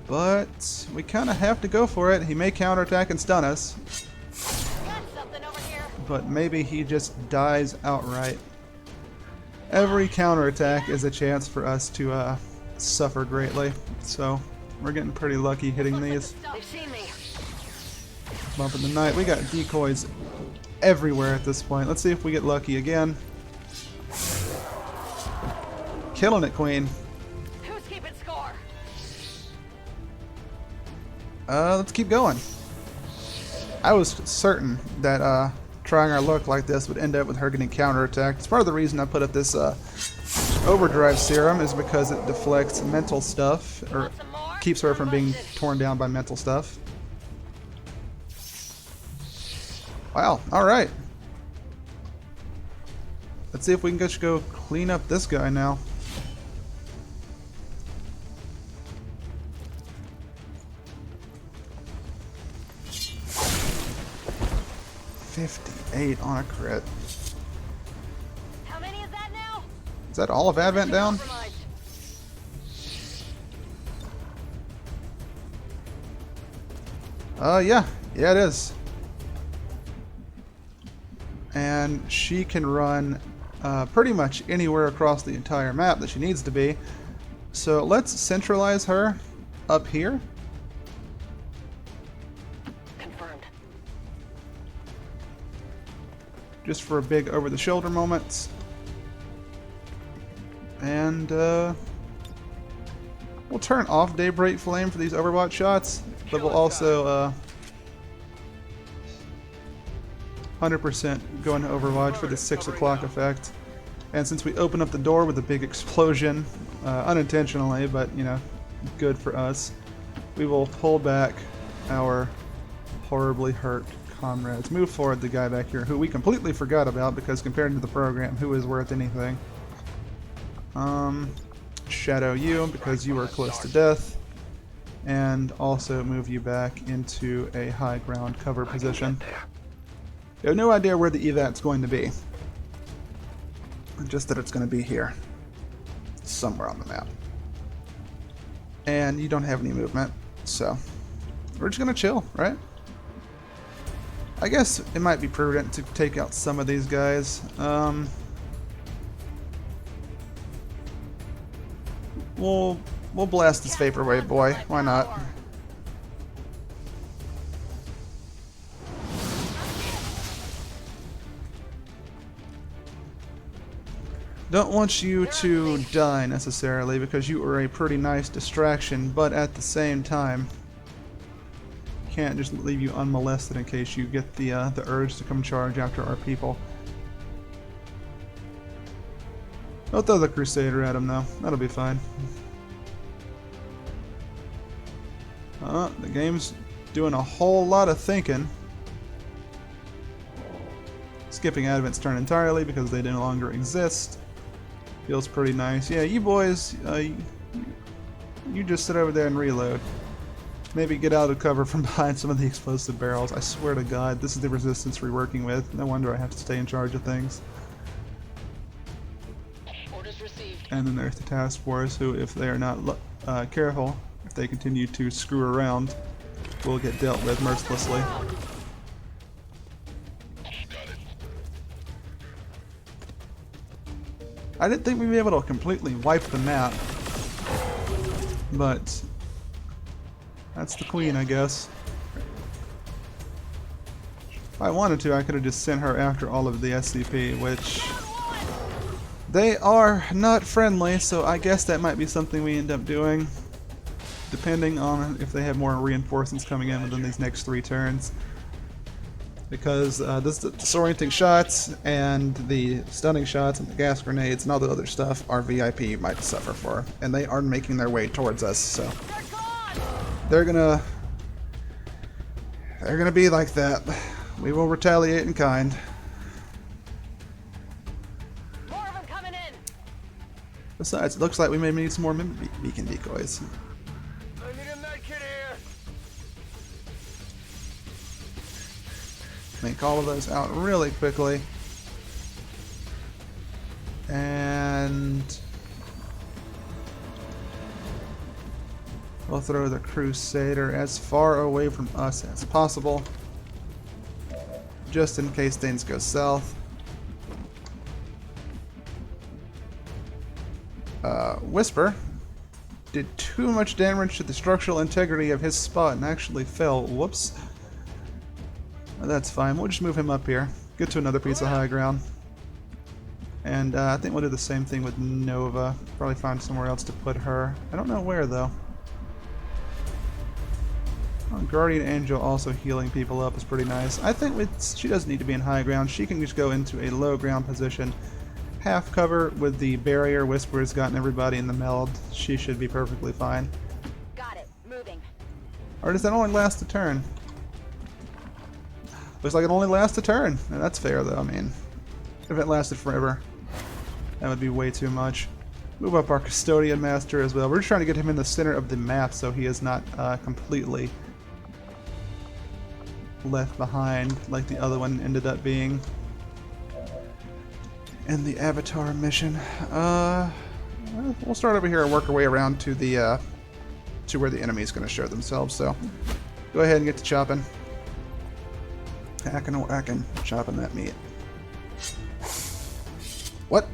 But we kind of have to go for it. He may counterattack and stun us. Got something over here. But maybe he just dies outright. Every counterattack is a chance for us to suffer greatly. So we're getting pretty lucky hitting these. They've seen me. Bump in the night. We got decoys everywhere at this point. Let's see if we get lucky again. Killing it, Queen. Who's keeping score? Let's keep going. I was certain that trying our luck like this would end up with her getting counterattacked. It's part of the reason I put up this overdrive serum, is because it deflects mental stuff, or keeps her from being torn down by mental stuff. Wow, alright. Let's see if we can just go clean up this guy now. $58 on a crit. How many is that now? Is that all of Advent down? Compromised. Yeah. Yeah, it is. And she can run pretty much anywhere across the entire map that she needs to be. So let's centralize her up here. Confirmed. Just for a big over-the-shoulder moment. And we'll turn off Daybreak Flame for these Overwatch shots, but we'll also 100% go into Overwatch for the 6 o'clock effect. And since we open up the door with a big explosion, unintentionally, but you know, good for us, we will pull back our horribly hurt comrades. Move forward the guy back here, who we completely forgot about because compared to the program, who is worth anything. Shadow you because you are close to death, and also move you back into a high ground cover position. You have no idea where the event's going to be, just that it's going to be here, somewhere on the map. And you don't have any movement, so we're just going to chill, right? I guess it might be prudent to take out some of these guys. We'll blast this Vaporwave boy. Why not? Don't want you to die necessarily because you are a pretty nice distraction, but at the same time, can't just leave you unmolested in case you get the urge to come charge after our people. Don't throw the Crusader at him though. That'll be fine. The game's doing a whole lot of thinking. Skipping Advent's turn entirely because they no longer exist. Feels pretty nice. Yeah, you boys, you just sit over there and reload. Maybe get out of cover from behind some of the explosive barrels. I swear to God, this is the resistance we're working with. No wonder I have to stay in charge of things. Orders received. And then there's the task force, who, if they are not careful, if they continue to screw around, will get dealt with mercilessly. I didn't think we'd be able to completely wipe the map, but that's the queen, I guess. If I wanted to, I could have just sent her after all of the SCP, which they are not friendly, so I guess that might be something we end up doing, depending on if they have more reinforcements coming in within these next 3 turns. Because the disorienting shots and the stunning shots and the gas grenades and all the other stuff our VIP might suffer for, and they are making their way towards us, so they're gonna be like that. We will retaliate in kind. More of them coming in. Besides, it looks like we may need some more beacon decoys. I need a med kit here. Make all of those out really quickly. And we'll throw the Crusader as far away from us as possible, just in case things go south. Whisper did too much damage to the structural integrity of his spot and actually fell. Whoops. That's fine. We'll just move him up here. Get to another piece of high ground. And I think we'll do the same thing with Nova. Probably find somewhere else to put her. I don't know where, though. Oh, Guardian Angel also healing people up is pretty nice. I think she doesn't need to be in high ground. She can just go into a low ground position. Half cover with the barrier. Whisper's gotten everybody in the meld. She should be perfectly fine. Got it. Moving. Or does that only last a turn? Looks like it only lasts a turn. And that's fair, though. I mean, if it lasted forever, that would be way too much. Move up our Custodian Master as well. We're just trying to get him in the center of the map so he is not completely left behind like the other one ended up being in the Avatar mission. We'll start over here and work our way around to the to where the enemy is going to show themselves. So go ahead and get to chopping. Hacking, chopping that meat. What?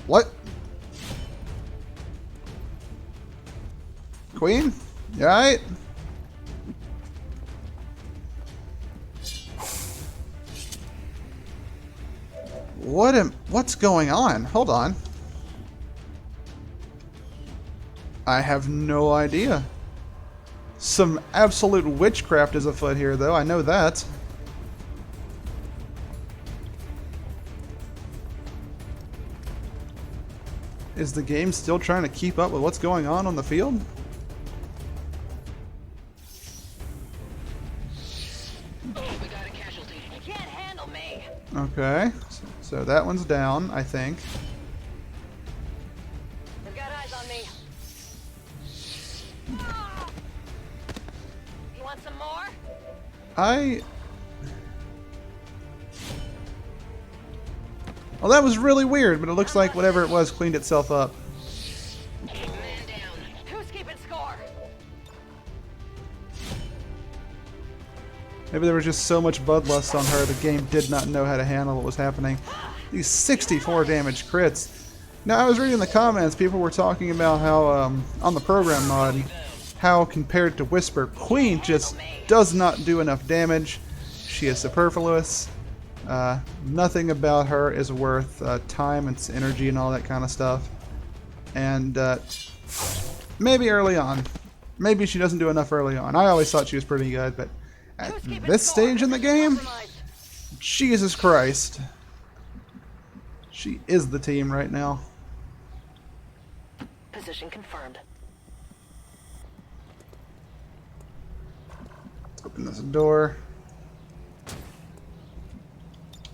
What? Queen? You alright? What's going on? Hold on. I have no idea. Some absolute witchcraft is afoot here, though. I know that. Is the game still trying to keep up with what's going on the field? We got a casualty. You can't handle me. Okay, so that one's down, I think. They've got eyes on me. You want some more? Well, that was really weird, but it looks like whatever it was cleaned itself up. Man down. Who's keeping score? Maybe there was just so much bloodlust on her, the game did not know how to handle what was happening. These 64 damage crits. Now, I was reading the comments, people were talking about how, on the program mod, how compared to Whisper, Queen just does not do enough damage. She is superfluous. Nothing about her is worth time and energy and all that kind of stuff. And maybe early on. Maybe she doesn't do enough early on. I always thought she was pretty good, but at this stage in the game, Jesus Christ. She is the team right now. Position confirmed. Let's open this door.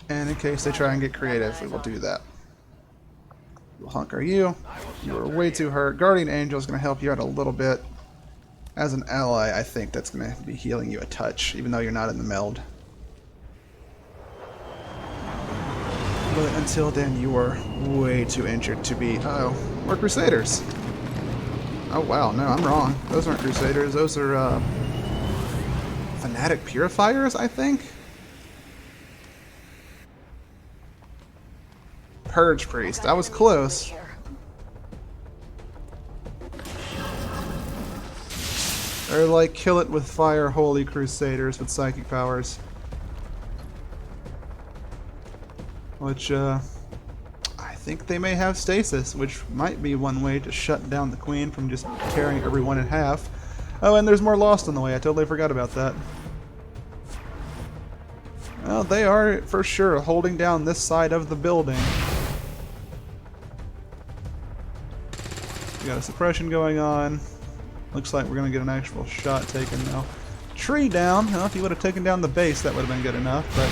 And in case they try and get creative, we will do that. We'll hunker you. You are way too hurt. Guardian Angel is going to help you out a little bit. As an ally, I think that's going to be healing you a touch, even though you're not in the meld. But until then, you are way too injured to be... Uh-oh, we're Crusaders. Oh wow, no, I'm wrong. Those aren't Crusaders. Those are Fanatic Purifiers, I think? Purge Priest. I was close. They're like Kill It With Fire Holy Crusaders with psychic powers. Which, I think they may have stasis, which might be one way to shut down the Queen from just tearing everyone in half. Oh, and there's more Lost on the way. I totally forgot about that. Well, they are, for sure, holding down this side of the building. We got a suppression going on. Looks like we're going to get an actual shot taken now. Tree down. Well, if you would have taken down the base, that would have been good enough, but...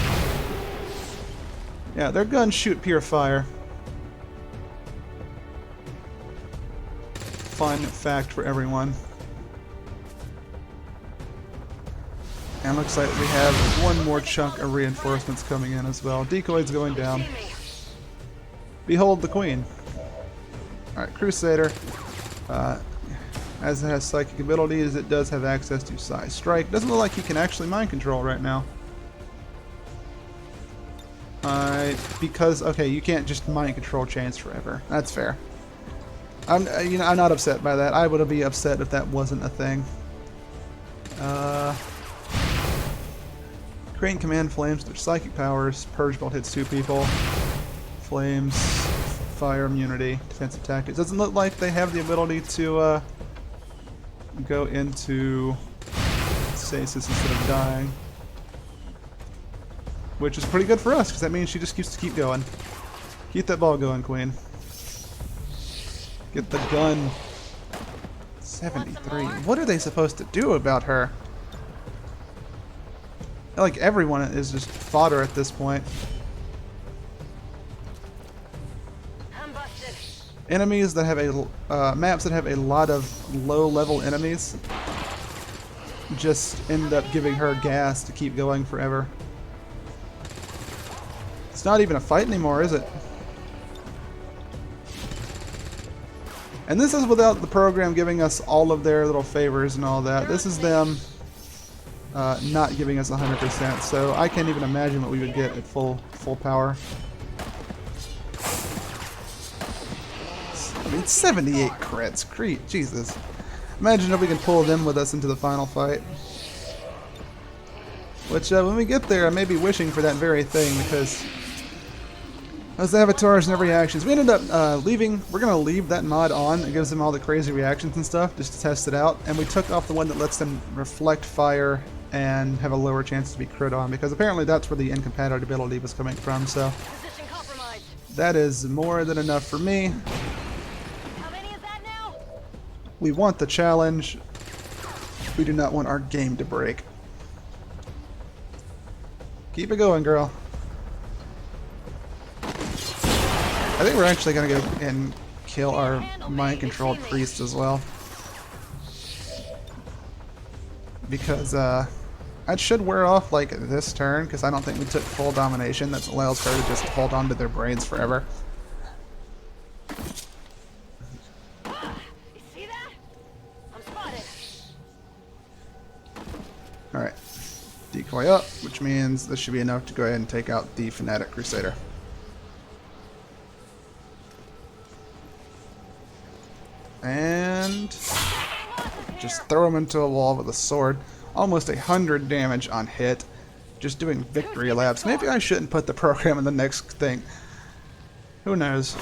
yeah, their guns shoot pure fire. Fun fact for everyone. And looks like we have one more chunk of reinforcements coming in as well. Decoys going down. Behold the Queen. Alright, Crusader. As it has psychic abilities, it does have access to Psi Strike. Doesn't look like he can actually mind control right now. Because, okay, you can't just mind control chains forever. That's fair. I'm not upset by that. I would be upset if that wasn't a thing. Create command flames with their psychic powers. Purge Bolt hits 2 people. Flames, fire immunity, defensive tactics. Doesn't look like they have the ability to go into stasis instead of dying. Which is pretty good for us, because that means she just keep going. Keep that ball going, Queen. Get the gun. 73. What are they supposed to do about her? Like, everyone is just fodder at this point. Enemies that have a maps that have a lot of low-level enemies just end up giving her gas to keep going forever. It's not even a fight anymore, is it? And this is without the program giving us all of their little favors and all that. This is them not giving us 100%, so I can't even imagine what we would get at full power. I mean, 78 crits. Jesus. Imagine if we can pull them with us into the final fight. Which, when we get there, I may be wishing for that very thing, because those avatars and their reactions. We ended up leaving. We're going to leave that mod on. It gives them all the crazy reactions and stuff, just to test it out. And we took off the one that lets them reflect fire and have a lower chance to be crit on, because apparently that's where the incompatibility was coming from, so that is more than enough for me. We want the challenge. We do not want our game to break. Keep it going, girl. I think we're actually going to go and kill our mind-controlled priest as well. Because, that should wear off, like, this turn, because I don't think we took full domination. That allows her to just hold on to their brains forever. Alright. Decoy up, which means this should be enough to go ahead and take out the Fanatic Crusader. And just throw him into a wall with a sword. Almost 100 damage on hit. Just doing victory laps. Maybe I shouldn't put the program in the next thing. Who knows?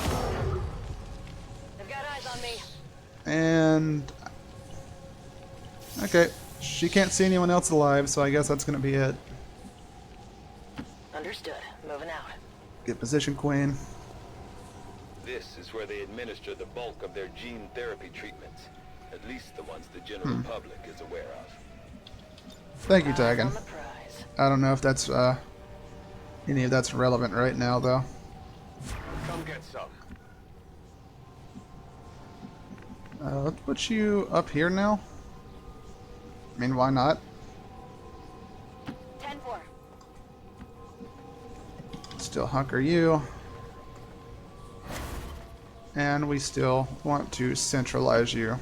They've got eyes on me. And okay, she can't see anyone else alive, so I guess that's gonna be it. Understood. Moving out. Get position, Queen. This is where they administer the bulk of their gene therapy treatments. At least the ones the general public is aware of. Thank you, Taggin. On the prize. I don't know if that's any of that's relevant right now, though. Come get some. Let's put you up here now. I mean, why not? 10-4. Still hunker you. And we still want to centralize you.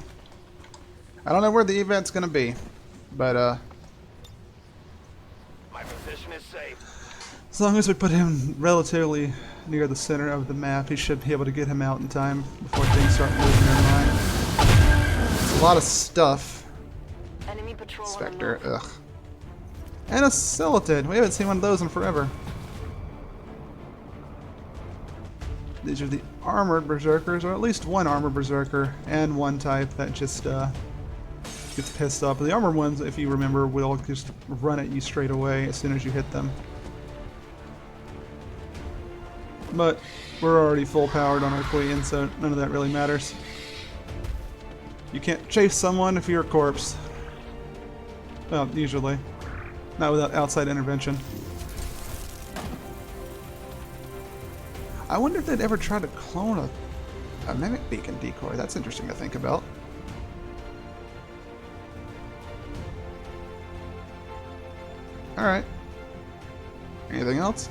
I don't know where the event's gonna be, but My position is safe. as long as we put him relatively near the center of the map, he should be able to get him out in time before things start losing their mind. It's a lot of stuff. Enemy patrol on the Spectre, move. ugh. And a skeleton. We haven't seen one of those in forever. These are the armored berserkers, or at least one armored berserker, and one type that just gets pissed off. The armored ones, if you remember, will just run at you straight away as soon as you hit them. But we're already full powered on our queen, so none of that really matters. You can't chase someone if you're a corpse. Well, usually. Not without outside intervention. I wonder if they'd ever try to clone a mimic beacon decoy. That's interesting to think about. Alright. Anything else?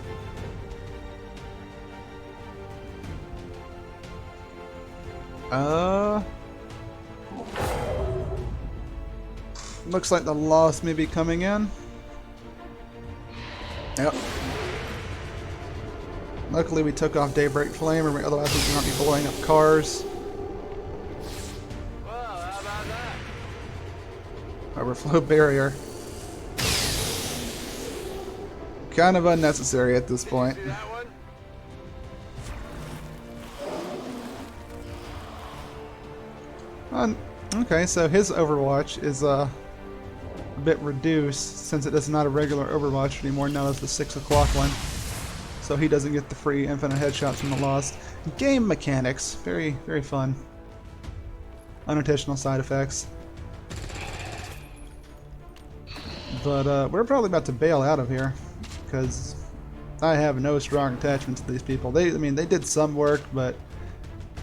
Looks like the loss may be coming in. Yep. Luckily we took off Daybreak Flame, or otherwise we would not be blowing up cars. Well, how about that? Overflow barrier. Kind of unnecessary at this point. See that one? Okay, so his Overwatch is a bit reduced since it is not a regular Overwatch anymore. Now it's the 6 o'clock one. So he doesn't get the free infinite headshots from the Lost. Game mechanics. Very, very fun. Unintentional side effects. But we're probably about to bail out of here because I have no strong attachment to these people. I mean, they did some work, but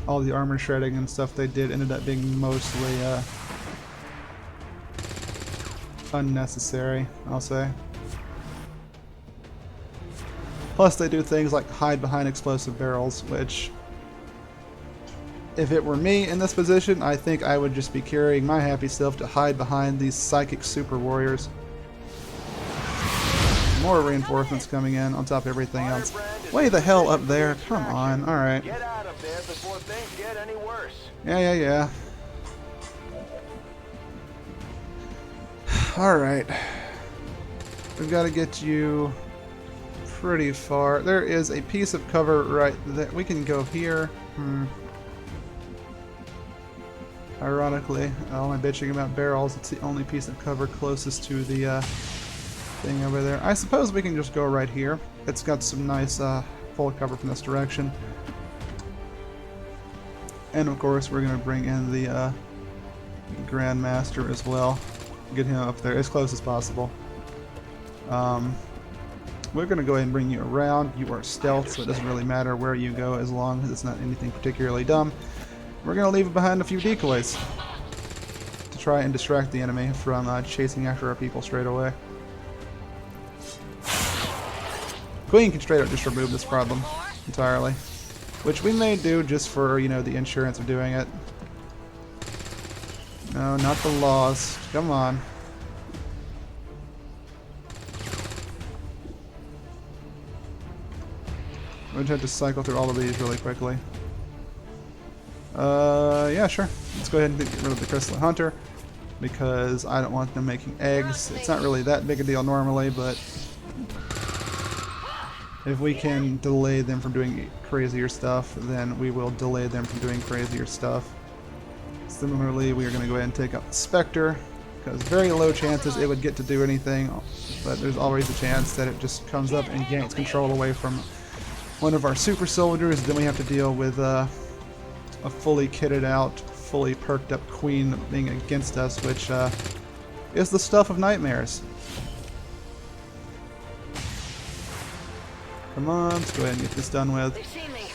all the armor shredding and stuff they did ended up being mostly unnecessary, I'll say. Plus they do things like hide behind explosive barrels, which, if it were me in this position, I think I would just be carrying my happy self to hide behind these psychic super warriors. More reinforcements coming in on top of everything else. Way the hell up there, come on, alright. Get out of there before things get any worse. Yeah. Alright. We've got to get you pretty far. There is a piece of cover right there. We can go here. Ironically, all my bitching about barrels, it's the only piece of cover closest to the thing over there. I suppose we can just go right here. It's got some nice full cover from this direction. And of course we're going to bring in the Grandmaster as well. Get him up there as close as possible. We're going to go ahead and bring you around. You are stealth, so it doesn't really matter where you go as long as it's not anything particularly dumb. We're going to leave behind a few decoys to try and distract the enemy from chasing after our people straight away. Queen can straight up just remove this problem entirely, which we may do just for, you know, the insurance of doing it. No, not the Lost. Come on. I'm going to have to cycle through all of these really quickly. Yeah, sure. Let's go ahead and get rid of the Crystal Hunter because I don't want them making eggs. It's not really that big a deal normally, but if we can delay them from doing crazier stuff, then we will delay them from doing crazier stuff. Similarly, we are going to go ahead and take out the Spectre, because very low chances it would get to do anything, but there's always a chance that it just comes up and yanks control away from one of our super soldiers. Then we have to deal with a fully kitted out, fully perked up Queen being against us, which is the stuff of nightmares. Come on, let's go ahead and get this done with. They've seen me.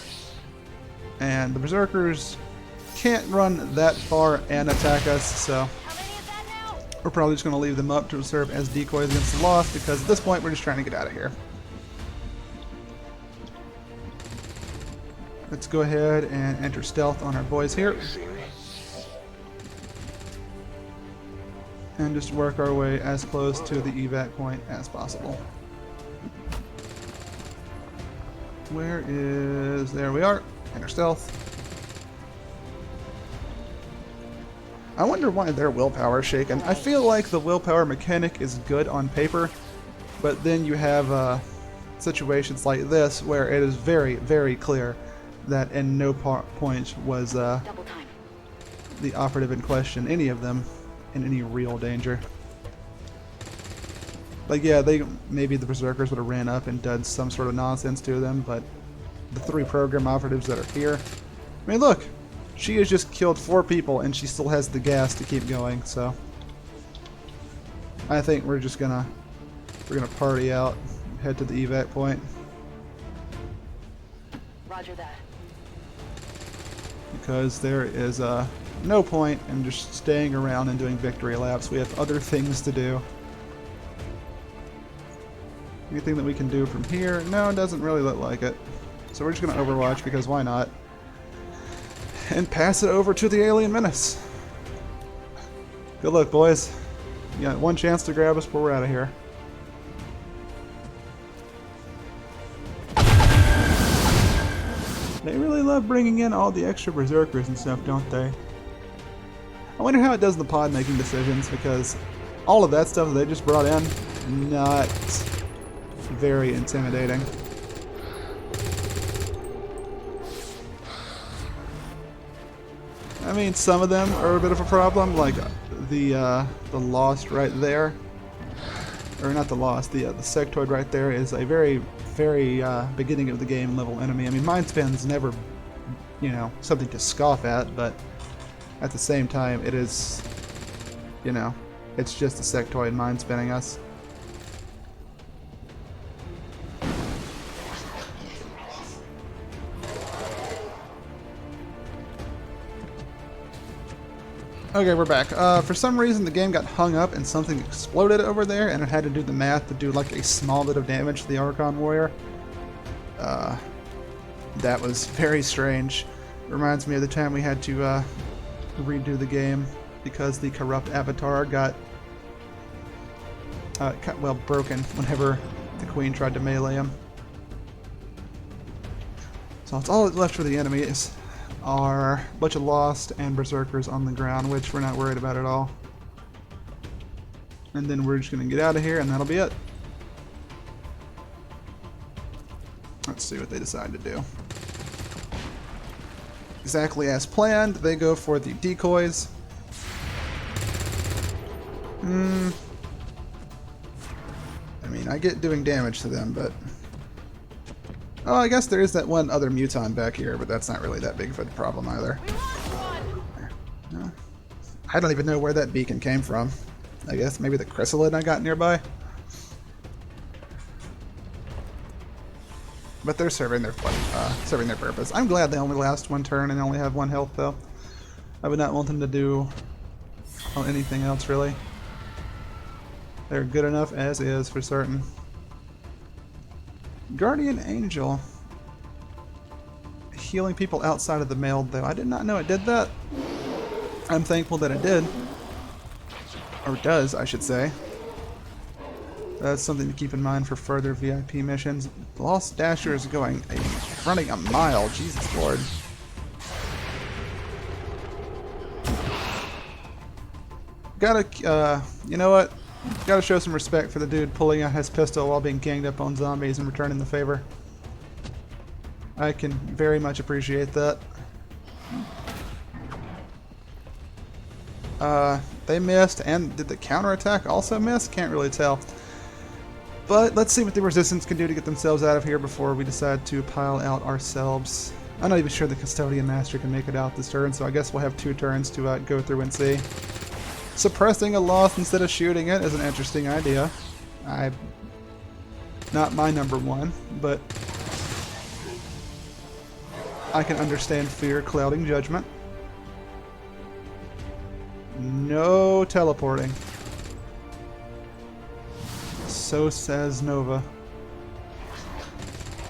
And the Berserkers can't run that far and attack us, so How many is that now? we're probably just going to leave them up to serve as decoys against the Lost, because at this point we're just trying to get out of here. Let's go ahead and enter stealth on our boys here. and just work our way as close to the evac point as possible. Where is... there we are. Enter stealth. I wonder why their willpower is shaken. I feel like the willpower mechanic is good on paper, but then you have situations like this where it is very, very clear that in no point was the operative in question, any of them, in any real danger. Like, yeah, maybe the Berserkers would have ran up and done some sort of nonsense to them, but the 3 program operatives that are here... I mean, look! She has just killed 4 people and she still has the gas to keep going, so... I think we're just gonna... we're gonna party out, head to the evac point. Roger that. Because there is no point in just staying around and doing victory laps. We have other things to do. Anything that we can do from here? No, it doesn't really look like it. So we're just going to overwatch because why not? And pass it over to the alien menace. Good luck, boys. You got one chance to grab us before we're out of here. They really love bringing in all the extra berserkers and stuff, don't they? I wonder how it does the pod making decisions, because all of that stuff that they just brought in, not very intimidating. I mean, some of them are a bit of a problem, like the Lost right there. Or not the Lost, the Sectoid right there is a very beginning of the game level enemy. I mean, Mindspan's never, you know, something to scoff at, but at the same time, it is, you know, it's just a Sectoid mind-spinning us. Okay, we're back. For some reason, the game got hung up and something exploded over there, and it had to do the math to do like a small bit of damage to the Archon Warrior. That was very strange. Reminds me of the time we had to redo the game because the corrupt avatar got well, broken whenever the Queen tried to melee him. So it's all that's left for the enemies are a bunch of Lost and Berserkers on the ground, which we're not worried about at all. And then we're just going to get out of here, and that'll be it. Let's see what they decide to do. Exactly as planned, they go for the decoys. I mean, I get doing damage to them, but... oh, I guess there is that one other muton back here, but that's not really that big of a problem either. No. I don't even know where that beacon came from. I guess maybe the chrysalid I got nearby? But they're serving their purpose. I'm glad they only last one turn and only have 1 health, though. I would not want them to do anything else, really. They're good enough as is, for certain. Guardian Angel. Healing people outside of the mail, though. I did not know it did that. I'm thankful that it did. Or does, I should say. That's something to keep in mind for further VIP missions. The Lost Dasher is running a mile. Jesus Lord. Gotta, you know what? Gotta show some respect for the dude pulling out his pistol while being ganged up on zombies and returning the favor. I can very much appreciate that. They missed, and did the counterattack also miss? Can't really tell. But let's see what the Resistance can do to get themselves out of here before we decide to pile out ourselves. I'm not even sure the Custodian Master can make it out this turn, so I guess we'll have 2 turns to go through and see. Suppressing a Lost instead of shooting it is an interesting idea. Not my number 1, but I can understand fear clouding judgment. No teleporting. So says Nova.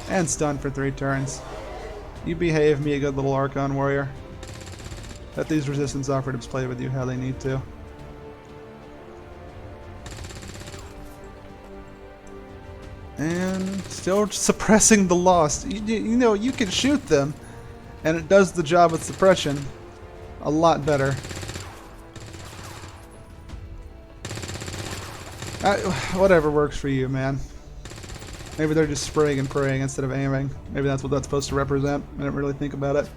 And stunned for 3 turns. You behave, me a good little Archon Warrior. Let these Resistance operatives play with you how they need to. And still suppressing the Lost. You know, you can shoot them, and it does the job of suppression a lot better. Whatever works for you, man. Maybe they're just spraying and praying instead of aiming. Maybe that's what that's supposed to represent. I didn't really think about it.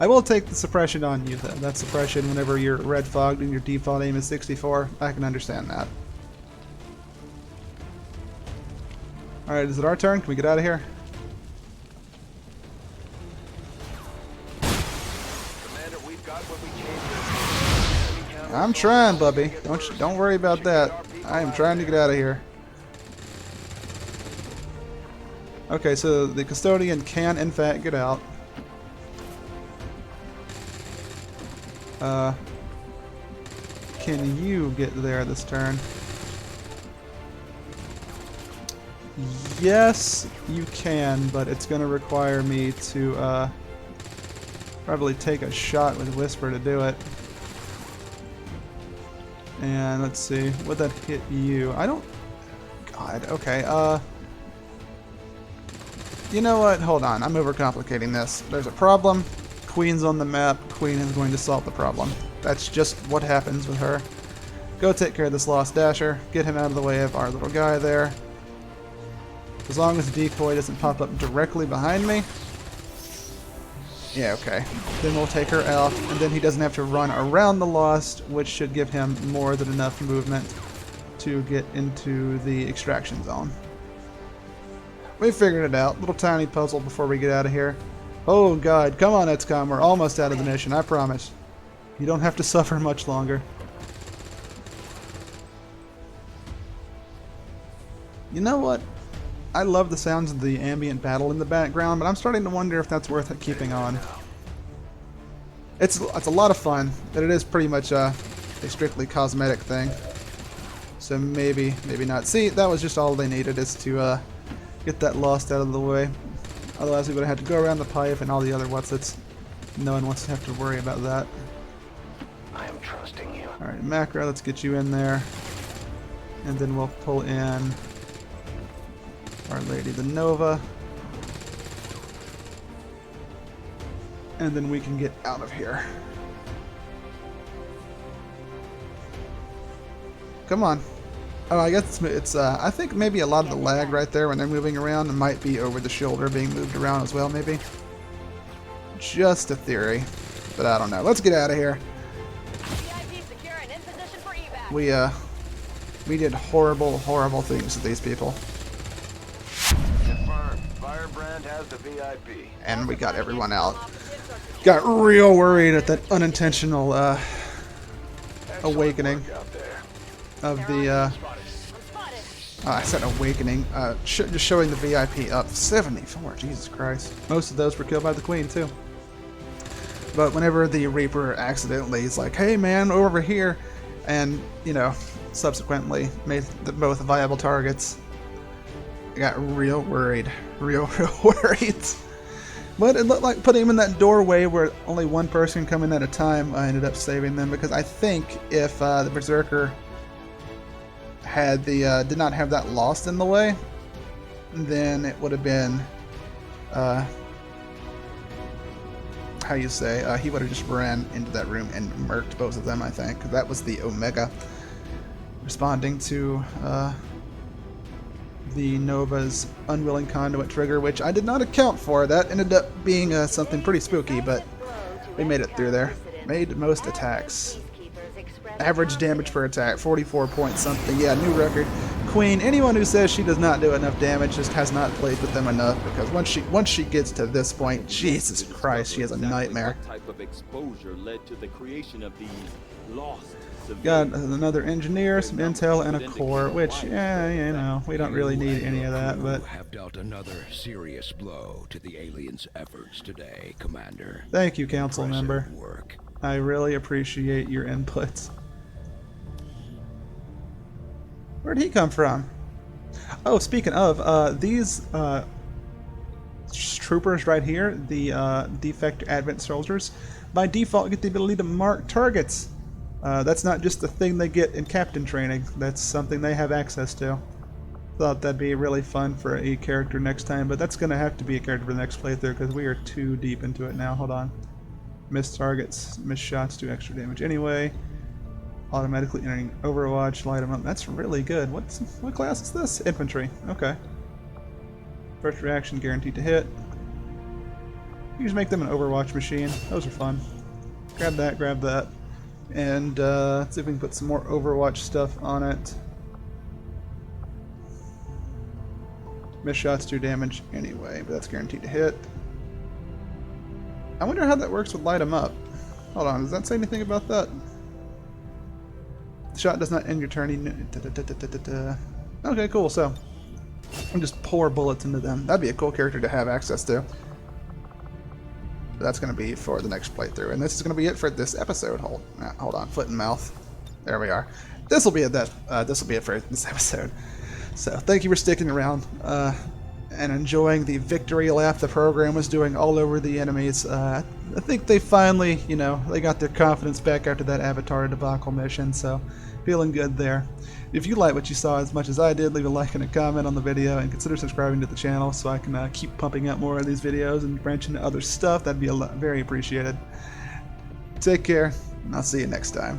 I will take the suppression on you, though. That suppression whenever you're red fogged and your default aim is 64. I can understand that. Alright, is it our turn? Can we get out of here? Commander, we've got what we came for. I'm trying, Bubby. Don't worry about that. I am trying to get out of here. Okay, so the custodian can in fact get out. Can you get there this turn? Yes, you can, but it's going to require me to probably take a shot with Whisper to do it. And let's see, would that hit you? I don't... God, okay, you know what? Hold on, I'm overcomplicating this. There's a problem. Queen's on the map. Queen is going to solve the problem. That's just what happens with her. Go take care of this Lost Dasher. Get him out of the way of our little guy there. As long as the decoy doesn't pop up directly behind me. Yeah, okay. Then we'll take her out, and then he doesn't have to run around the Lost, which should give him more than enough movement to get into the extraction zone. We figured it out. Little tiny puzzle before we get out of here. Oh god, come on Xcom, we're almost out of the mission, I promise. You don't have to suffer much longer. You know what? I love the sounds of the ambient battle in the background, but I'm starting to wonder if that's worth it keeping on. It's a lot of fun, but it is pretty much a strictly cosmetic thing. So maybe not. See, that was just all they needed, is to get that Lost out of the way. Otherwise we would have had to go around the pipe and all the other what's-its. No one wants to have to worry about that. I am trusting you. Alright, Macro, let's get you in there. And then we'll pull in Our Lady the Nova. And then we can get out of here. Come on. Oh, I guess it's I think maybe a lot of the lag right there when they're moving around might be over the shoulder being moved around as well, maybe. Just a theory, but I don't know. Let's get out of here. We did horrible things to these people. Confirmed. Firebrand has the VIP. And we got everyone out. Got real worried at that unintentional awakening of the I said awakening. Just showing the VIP up 74. Jesus Christ. Most of those were killed by the Queen too. But whenever the Reaper accidentally is like, "Hey man, over here," and you know, subsequently made both viable targets, I got real worried. Real worried. But it looked like putting him in that doorway where only one person can come in at a time. I ended up saving them because I think if the Berserker had the did not have that Lost in the way, then it would have been how you say, he would have just ran into that room and murked both of them, I think. That was the Omega responding to the Nova's unwilling conduit trigger, which I did not account for. That ended up being something pretty spooky, but we made it through there. Made most attacks. Average damage per attack, 44 point something. Yeah, new record. Queen, anyone who says she does not do enough damage just has not played with them enough, because once she gets to this point, Jesus Christ, she is a nightmare. Type of exposure led to the creation of these lost. Got another engineer, some intel, and a core, which, yeah, you know, we don't really need any of that, but... have dealt another serious blow to the aliens' efforts today, Commander. Thank you, Council member. Work. I really appreciate your inputs. Where'd he come from? Oh, speaking of, these troopers right here, the defect Advent soldiers, by default get the ability to mark targets. That's not just the thing they get in captain training. That's something they have access to. Thought that'd be really fun for a character next time, but that's going to have to be a character for the next playthrough because we are too deep into it now. Hold on. Missed targets, missed shots do extra damage anyway. Automatically entering Overwatch, light them up. That's really good. What class is this? Infantry. Okay. First reaction guaranteed to hit. You just make them an Overwatch machine. Those are fun. Grab that. And let's see if we can put some more Overwatch stuff on it. Missed shots do damage anyway, but that's guaranteed to hit. I wonder how that works with light 'em up. Hold on, does that say anything about that? The shot does not end your turn. Okay, cool. So, and just pour bullets into them. That'd be a cool character to have access to. That's going to be for the next playthrough, and this is going to be it for this episode. Hold on, foot and mouth. There we are. This will be it. This will be it for this episode. So, thank you for sticking around and enjoying the victory lap the program was doing all over the enemies. I think they finally, they got their confidence back after that Avatar debacle mission. So, feeling good there. If you like what you saw as much as I did, leave a like and a comment on the video, and consider subscribing to the channel so I can keep pumping out more of these videos and branch into other stuff. That'd be very appreciated. Take care, and I'll see you next time.